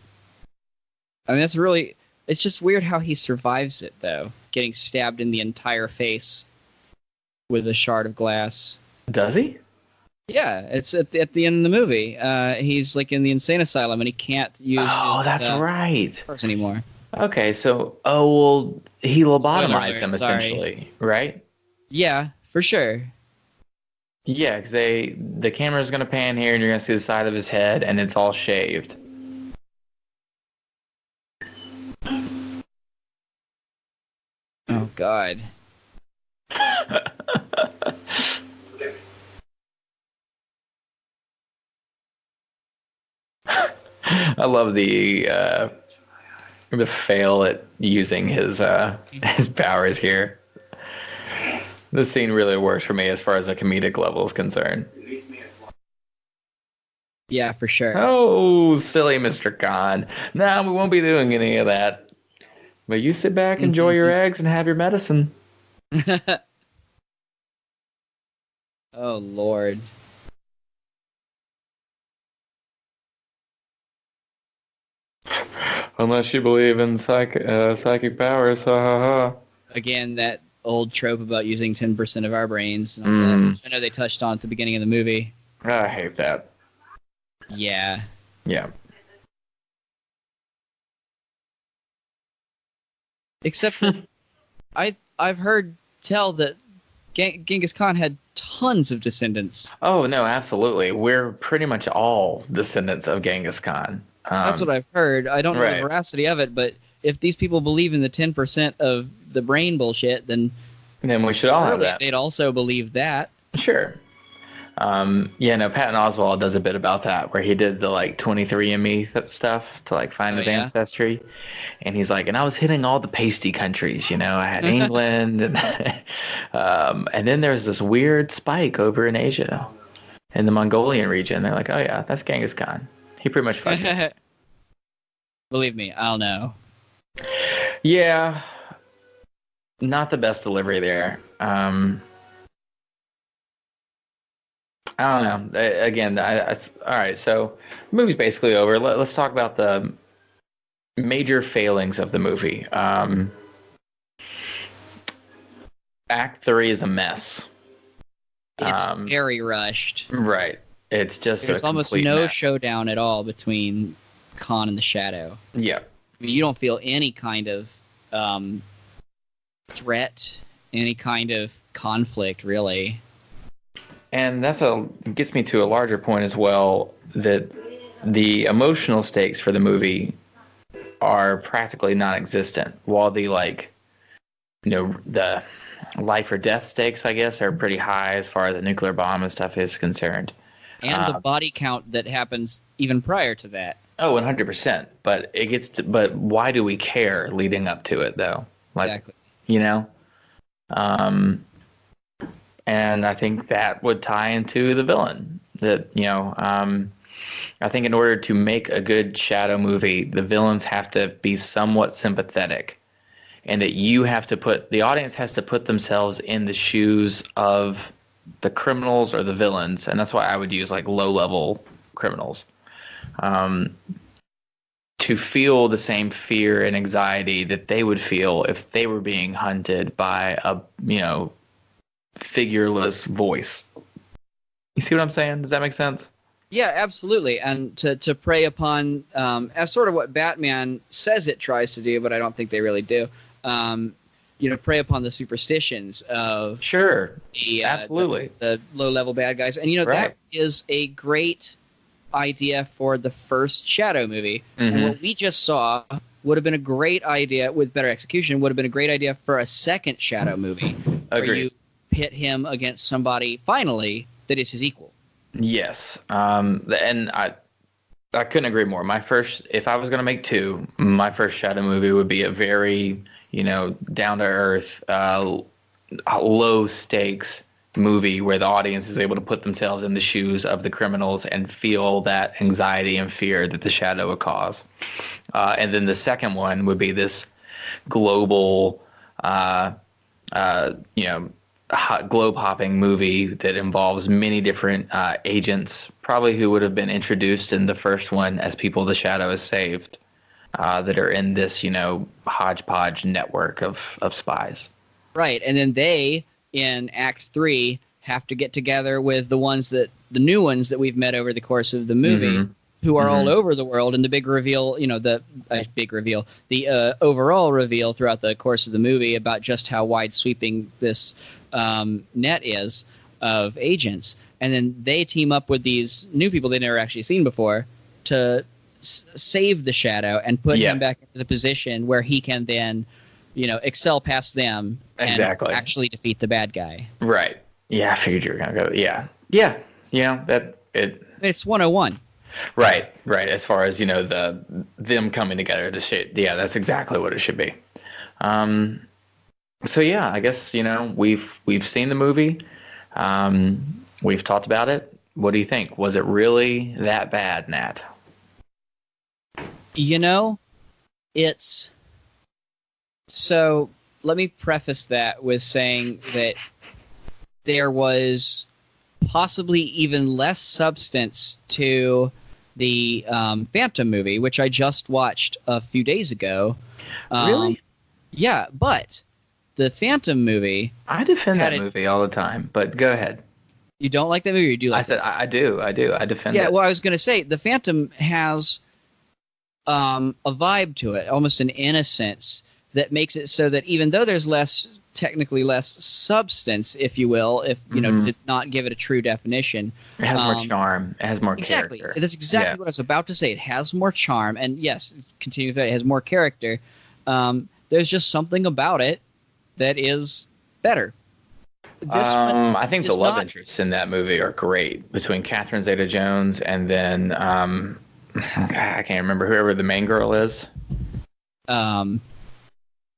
it's just weird how he survives it, though. Getting stabbed in the entire face with a shard of glass. Does he? Yeah, it's at the end of the movie. He's like in the insane asylum, and he can't use his right. powers anymore. Okay, so he lobotomized him essentially, right? Yeah, for sure. Yeah, because the camera's gonna pan here, and you're gonna see the side of his head, and it's all shaved. Oh God. I love the fail at using his powers here. This scene really works for me as far as the comedic level is concerned. Yeah, for sure. Oh, silly Mr. Khan. No, we won't be doing any of that. But you sit back, enjoy your eggs, and have your medicine. Oh, Lord. Unless you believe in psychic powers, ha ha ha. Again, that old trope about using 10% of our brains. I know they touched on at the beginning of the movie. I hate that. Yeah. Yeah. Except I've heard tell that Genghis Khan had tons of descendants. Oh, no, absolutely. We're pretty much all descendants of Genghis Khan. That's what I've heard. I don't know the veracity of it, but if these people believe in the 10% of the brain bullshit, then we should all have that. They'd also believe that. Sure. Patton Oswalt does a bit about that, where he did the 23andMe stuff to find his ancestry, and he's like, and I was hitting all the pasty countries, I had England, and then there's this weird spike over in Asia, in the Mongolian region. They're like, oh yeah, that's Genghis Khan. He pretty much fucked it. Believe me, I'll know. Yeah, not the best delivery there. I don't know. Again, all right. So, the movie's basically over. Let's talk about the major failings of the movie. Act 3 is a mess. It's very rushed. Right. It's just there's almost no showdown at all between Khan and the Shadow. Yeah. I mean, you don't feel any kind of threat, any kind of conflict, really. And gets me to a larger point as well, that the emotional stakes for the movie are practically non-existent, while the the life or death stakes, I guess, are pretty high as far as the nuclear bomb and stuff is concerned. And the body count that happens even prior to that. Oh, 100%. But but why do we care leading up to it, though? Exactly. And I think that would tie into the villain. That, I think in order to make a good Shadow movie, the villains have to be somewhat sympathetic. And that the audience has to put themselves in the shoes of the criminals or the villains. And that's why I would use low-level criminals. To feel the same fear and anxiety that they would feel if they were being hunted by a, figureless voice. You see what I'm saying? Does that make sense? Yeah, absolutely. And to prey upon, as sort of what Batman says it tries to do, but I don't think they really do, prey upon the superstitions of absolutely the low-level bad guys. And, right. That is a great idea for the first Shadow movie. Mm-hmm. And what we just saw would have been a great idea, with better execution, would have been a great idea for a second Shadow movie. Agreed. Where you pit him against somebody, finally, that is his equal. Yes. And I couldn't agree more. If I was going to make two, my first Shadow movie would be a very, down to earth, low stakes movie where the audience is able to put themselves in the shoes of the criminals and feel that anxiety and fear that the Shadow would cause. And then the second one would be this global, globe-hopping movie that involves many different agents, probably who would have been introduced in the first one as people the Shadow has saved, that are in this, hodgepodge network of spies. Right, and then they, in Act 3, have to get together with the new ones that we've met over the course of the movie, who are all over the world, and the big reveal, the overall reveal throughout the course of the movie about just how wide-sweeping this net is of agents. And then they team up with these new people they've never actually seen before to save the Shadow and put him back into the position where he can then, excel past them and actually defeat the bad guy. Right. Yeah, I figured you were going to go. Yeah. Yeah. It's 101. Right. As far as, them coming together to shit. Yeah, that's exactly what it should be. So yeah, I guess, we've seen the movie. We've talked about it. What do you think? Was it really that bad, Nat? It's... So let me preface that with saying that there was possibly even less substance to the Phantom movie, which I just watched a few days ago. Really? Yeah, but the Phantom movie... I defend that movie all the time, but go ahead. You don't like that movie, or you do like it? I do. I defend it. Yeah, well, I was going to say, the Phantom has a vibe to it, almost an innocence, that makes it so that even though there's technically less substance, if you will, if to not give it a true definition, it has more charm. It has more character. Exactly. That's exactly what I was about to say. It has more charm, and yes, continue with that. It has more character. There's just something about it that is better. I think the love interests in that movie are great, between Catherine Zeta-Jones and then I can't remember whoever the main girl is.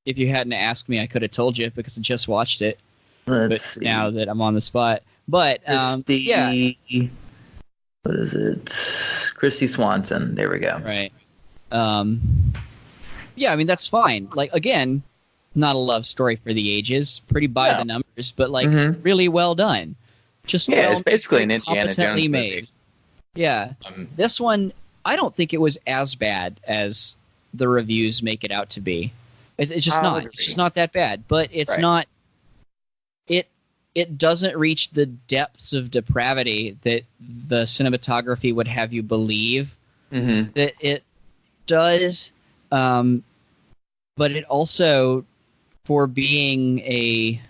If you hadn't asked me, I could have told you because I just watched it. Let's see. Now that I'm on the spot. But, yeah. What is it? Christy Swanson. There we go. Right. Yeah, I mean, that's fine. Again, not a love story for the ages. Pretty by the numbers, but, really well done. Just it's basically an Indiana Jones movie. Made. Yeah. This one, I don't think it was as bad as the reviews make it out to be. It's just not. It's just not that bad. But it's not. It doesn't reach the depths of depravity that the cinematography would have you believe that it does. But it also, for being a,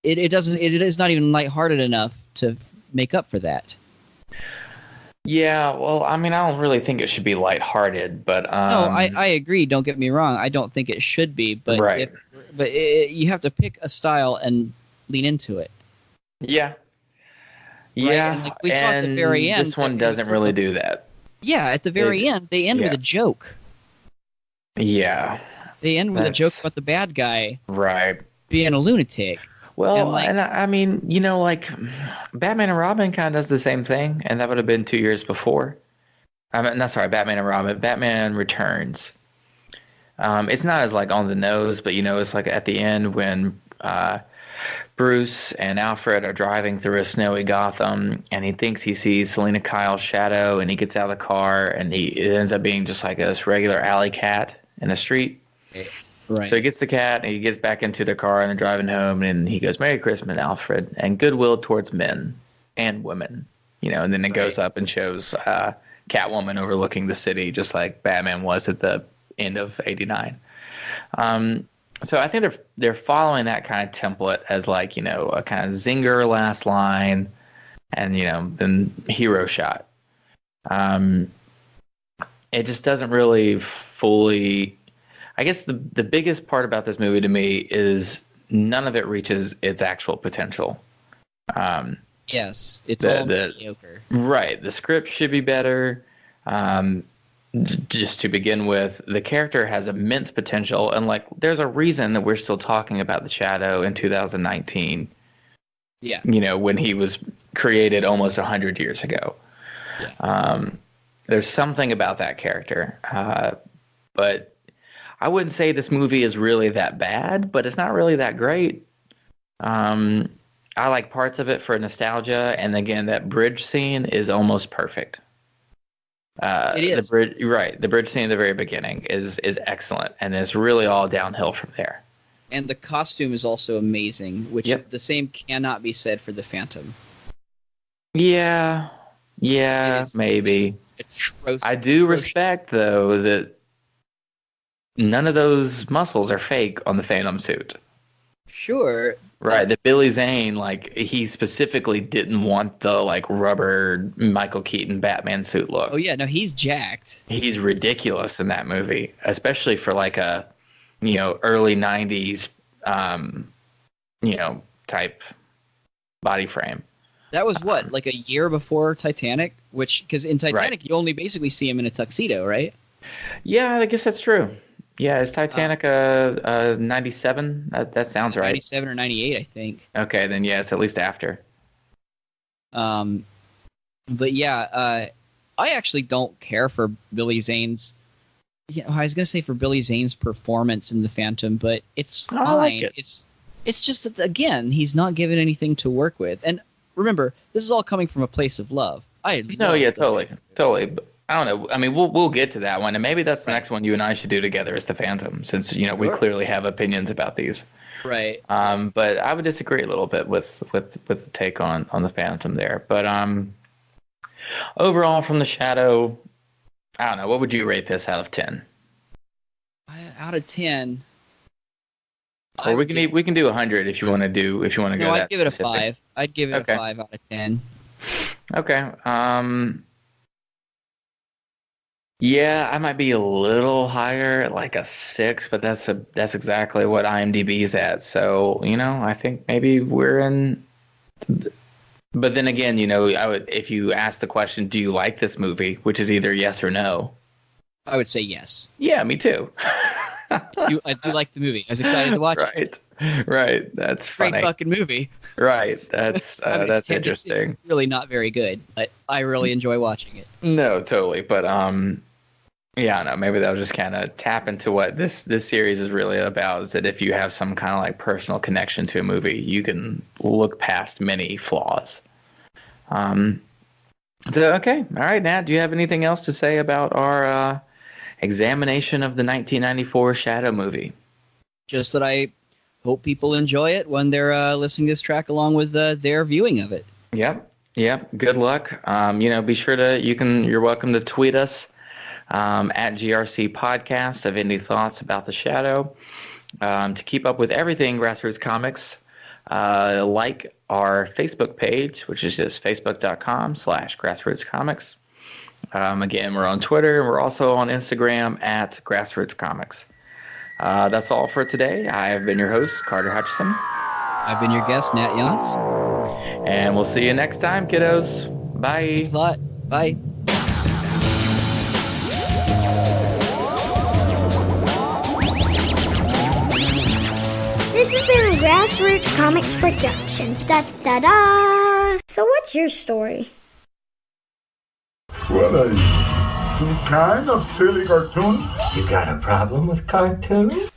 it doesn't. It is not even lighthearted enough to make up for that. Yeah, well, I mean, I don't really think it should be lighthearted, but No, I agree. Don't get me wrong. I don't think it should be, but right. You have to pick a style and lean into it. Yeah. Right? Yeah, And like we saw at the very end, this one that it was doesn't really do that. Yeah, at the very end, they end with a joke. Yeah. They end with a joke about the bad guy right being a lunatic. Well, and I mean, you know, like Batman and Robin kind of does the same thing, and that would have been 2 years before. I mean, not sorry, Batman and Robin, Batman Returns. It's not as like on the nose, but you know, it's like at the end when Bruce and Alfred are driving through a snowy Gotham, and he thinks he sees Selena Kyle's shadow, and he gets out of the car, and it ends up being just like this regular alley cat in the street. Right. So he gets the cat, and he gets back into the car, and they're driving home, and he goes, "Merry Christmas, Alfred," and goodwill towards men and women, you know. And then it goes up and shows Catwoman overlooking the city, just like Batman was at the end of '89. So I think they're following that kind of template as like, you know, a kind of zinger last line, and you know, then hero shot. It just doesn't really fully. I guess the biggest part about this movie to me is none of it reaches its actual potential. Yes, it's all mediocre. Right. The script should be better. Just to begin with, the character has immense potential, and like there's a reason that we're still talking about the Shadow in 2019. Yeah. You know, when he was created almost 100 years ago. Yeah. There's something about that character. But I wouldn't say this movie is really that bad, but it's not really that great. I like parts of it for nostalgia, and again, that bridge scene is almost perfect. It is. The bridge scene at the very beginning is excellent, and it's really all downhill from there. And the costume is also amazing, which the same cannot be said for the Phantom. Yeah, maybe. I do respect, though, that none of those muscles are fake on the Phantom suit. Sure. Right, that Billy Zane, like, he specifically didn't want the, like, rubber Michael Keaton Batman suit look. Oh, yeah, no, he's jacked. He's ridiculous in that movie, especially for, like, a, you know, early 90s, you know, type body frame. That was what, like a year before Titanic? Which, because in Titanic, you only basically see him in a tuxedo, right? Yeah, I guess that's true. Yeah, is Titanic 97? That sounds right. 97 or 98, I think. Okay, then yeah, it's at least after. But yeah, I actually don't care for Billy Zane's. You know, I was gonna say for Billy Zane's performance in The Phantom, but it's fine. I like it. It's just that again, he's not given anything to work with. And remember, this is all coming from a place of love. Totally. But I don't know. I mean, we'll get to that one, and maybe that's the next one you and I should do together is The Phantom, since you know we clearly have opinions about these. Right. But I would disagree a little bit with the take on The Phantom there. But overall, from The Shadow, I don't know. What would you rate this out of 10? Out of 10. Or we can do 100 if you want to go. No, I'd give it a 5. I'd give it a 5 out of 10. Okay. Yeah, I might be a little higher, like a 6, but that's exactly what IMDb is at. So, you know, I think maybe we're in. But then again, you know, if you ask the question, do you like this movie, which is either yes or no, I would say yes. Yeah, me too. I do like the movie. I was excited to watch it. Right. That's funny. Great fucking movie. Right. That's that's interesting. It's really not very good, but I really enjoy watching it. No, totally. But yeah, no, maybe that'll just kind of tap into what this series is really about, is that if you have some kind of like personal connection to a movie, you can look past many flaws. So, okay. All right, Nat, do you have anything else to say about our examination of the 1994 Shadow movie? Just that I hope people enjoy it when they're listening to this track along with their viewing of it. Yep. Good luck. You know, be sure to, you're welcome to tweet us at GRC Podcast of any thoughts about the Shadow. To keep up with everything Grassroots Comics, Like our Facebook page, which is just facebook.com/grassrootscomics. Again, we're on Twitter, and we're also on Instagram at grassrootscomics. That's all for today. I have been your host, Carter Hutchison. I've been your guest, Nat Yance. And we'll see you next time, kiddos. Bye. Thanks a lot. Bye. This has been a Grassroots Comics production. Da da da! So what's your story? Well, some kind of silly cartoon. You got a problem with cartoons?